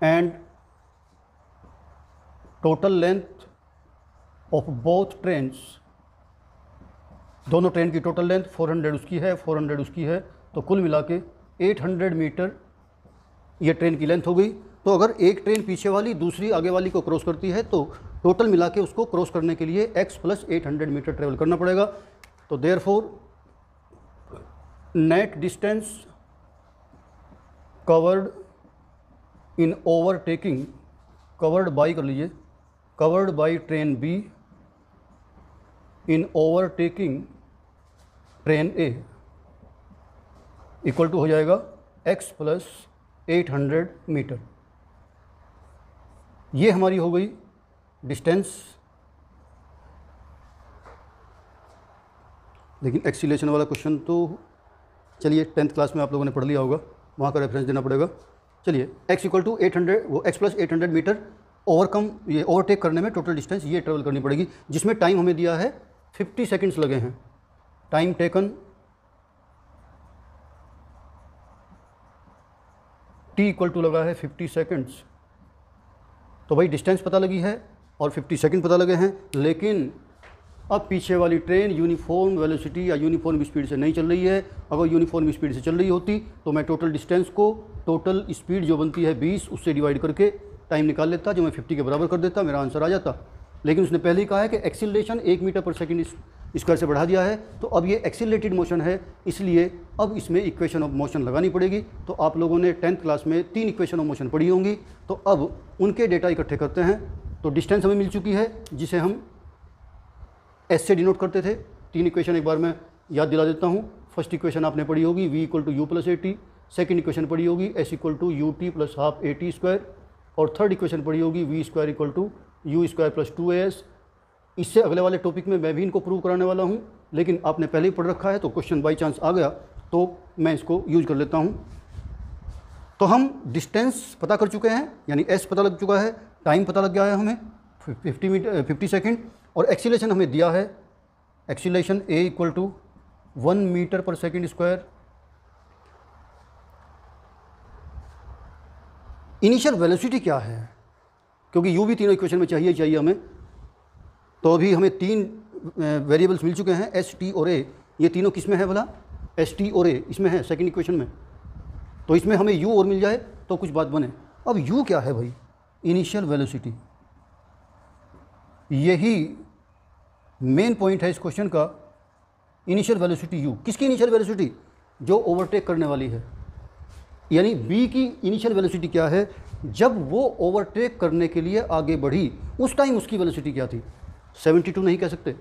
S1: and total length of both trains, दोनों ट्रेन की टोटल लेंथ 400 उसकी है 400 उसकी है, तो कुल मिला के 800 मीटर ये ट्रेन की लेंथ हो गई। तो अगर एक ट्रेन पीछे वाली दूसरी आगे वाली को क्रॉस करती है तो टोटल मिला के उसको क्रॉस करने के लिए x + 800 मीटर ट्रेवल करना पड़ेगा। तो therefore net distance covered in overtaking, covered by कर लीजिए, covered by train B in overtaking train A equal to हो जाएगा x + 800 मीटर। ये हमारी हो गई डिस्टेंस। लेकिन एक्सीलरेशन वाला क्वेश्चन तो चलिए 10th क्लास में आप लोगों ने पढ़ लिया होगा, वहाँ का रेफरेंस देना पड़ेगा। चलिए x = 800, वो x + 800 मीटर ये ओवरटेक करने में टोटल डिस्टेंस ये ट्रेवल करनी पड़ेगी, जिसमें टाइम हमें दिया है 50 सेकंड्स लगे हैं। टाइम टेकन t = लगा है 50 सेकंड्स। तो भाई डिस्टेंस पता लगी है और 50 सेकंड पता लगे हैं, लेकिन अब पीछे वाली ट्रेन यूनिफॉर्म वेलोसिटी या यूनिफॉर्म स्पीड से नहीं चल रही है। अगर यूनिफॉर्म स्पीड से चल रही होती तो मैं टोटल डिस्टेंस को, टोटल स्पीड जो बनती है 20, उससे डिवाइड करके टाइम निकाल लेता, जो मैं 50 के बराबर कर देता, मेरा आंसर आ जाता। लेकिन उसने पहले ही कहा है कि acceleration 1 metre per second square से बढ़ा दिया है, तो अब ये एक्सीलरेटेड मोशन है, इसलिए अब इसमें इक्वेशन ऑफ मोशन लगानी पड़ेगी। तो आप लोगों ने 10th क्लास में 3 इक्वेशन ऑफ मोशन पढ़ी होंगी, तो अब उनके डेटा इकट्ठे करते हैं। तो डिस्टेंस हमें मिल चुकी है, जिसे हम एस से डिनोट करते थे। 3 इक्वेशन एक बार मैं याद दिला देता हूँ। फर्स्ट इक्वेशन आपने पढ़ी होगी, v = u + at, second equation पड़ी होगी s equal to u t plus half a t square, और थर्ड इक्वेशन पड़ी होगी v square equal to u square plus 2as। इससे अगले वाले टॉपिक में मैं भी इनको प्रूव कराने वाला हूँ, लेकिन आपने पहले ही पढ़ रखा है तो क्वेश्चन बाई चांस आ गया तो मैं इसको यूज कर लेता हूँ। तो हम डिस्टेंस पता कर चुके हैं, यानी s पता लग चुका है, टाइम पता लग गया है हमें 50 सेकेंड, और एक्सीलरेशन हमें दिया है, acceleration a equal to 1 metre पर सेकेंड स्क्वायर। इनिशियल वेलोसिटी क्या है, क्योंकि u भी तीनों इक्वेशन में चाहिए हमें, तो अभी हमें तीन वेरिएबल्स मिल चुके हैं s t और a। ये तीनों किस में है भला, s t और a इसमें है सेकंड इक्वेशन में, तो इसमें हमें u और मिल जाए तो कुछ बात बने। अब u क्या है भाई, इनिशियल वेलोसिटी, यही मेन पॉइंट है इस क्वेश्चन का। इनिशियल वेलोसिटी u, किसकी इनिशियल वेलोसिटी, जो ओवरटेक करने वाली है, यानी b की इनिशियल वेलोसिटी क्या है, जब वो ओवरटेक करने के लिए आगे बढ़ी उस टाइम उसकी वेलोसिटी क्या थी। 72 नहीं कह सकते,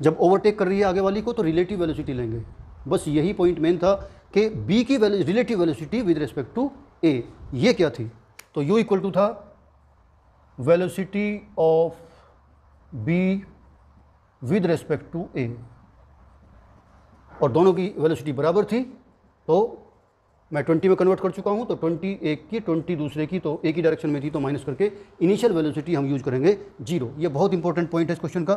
S1: जब ओवरटेक कर रही है आगे वाली को तो रिलेटिव वेलोसिटी लेंगे। बस यही पॉइंट मेन था कि b की relative velocity with respect to a ये क्या थी, तो u इक्वल टू था velocity of b with respect to a, और दोनों की वेलोसिटी बराबर थी, तो मैं 20 में कन्वर्ट कर चुका हूँ, तो 20 एक की 20 दूसरे की, तो एक ही डायरेक्शन में थी तो माइनस करके इनिशियल वेलोसिटी हम यूज करेंगे 0। ये बहुत इंपॉर्टेंट पॉइंट है इस क्वेश्चन का।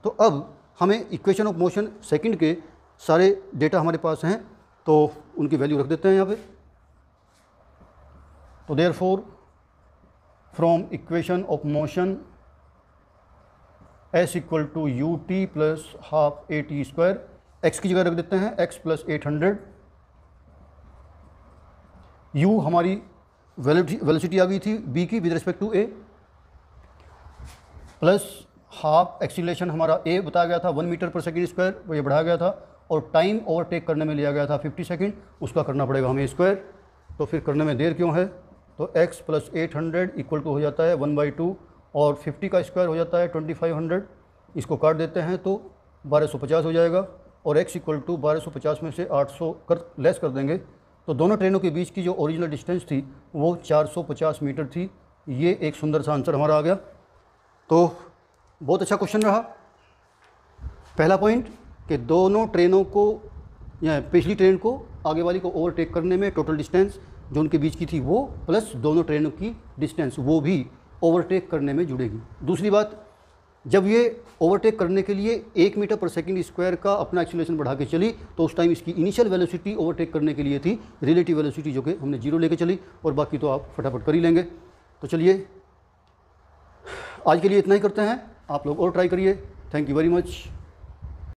S1: तो अब हमें इक्वेशन ऑफ मोशन सेकंड के सारे डेटा हमारे पास हैं, तो उनकी वैल्यू रख देते हैं यहाँ पे। तो therefore from equation of motion s equal to u t plus half a t square, x की जगह रख देते हैं x प्लस 800, u हमारी वेलोसिटी आ गई थी b की with respect to a, plus half acceleration हमारा a बताया गया था 1 मीटर पर सेकेंड स्क्वायर, वो ये बढ़ाया गया था, और टाइम ओवरटेक करने में लिया गया था 50 सेकेंड, उसका करना पड़ेगा हमें स्क्वायर। तो फिर करने में देर क्यों है, तो x प्लस 800 इक्वल टू हो जाता है 1/2, और 50 का स्क्वायर हो जाता है 2500, इसको काट देते हैं तो 1250 हो जाएगा, और x इक्वल टू 1250 में से 800 लेस कर देंगे, तो दोनों ट्रेनों के बीच की जो ओरिजिनल डिस्टेंस थी वो 450 मीटर थी। ये एक सुंदर सा आंसर हमारा आ गया। तो बहुत अच्छा क्वेश्चन रहा। पहला पॉइंट कि दोनों ट्रेनों को, या पिछली ट्रेन को आगे वाली को ओवरटेक करने में टोटल डिस्टेंस जो उनके बीच की थी वो, प्लस दोनों ट्रेनों की डिस्टेंस वो भी ओवरटेक करने में जुड़ेगी। दूसरी बात, जब ये ओवरटेक करने के लिए 1 मीटर पर सेकेंड स्क्वायर का अपना एक्सीलरेशन बढ़ा के चली, तो उस टाइम इसकी इनिशियल वेलोसिटी ओवरटेक करने के लिए थी रिलेटिव वेलोसिटी, जो कि हमने 0 लेके चली, और बाकी तो आप फटाफट कर ही लेंगे। तो चलिए आज के लिए इतना ही करते हैं, आप लोग और ट्राई करिए। Thank you very much.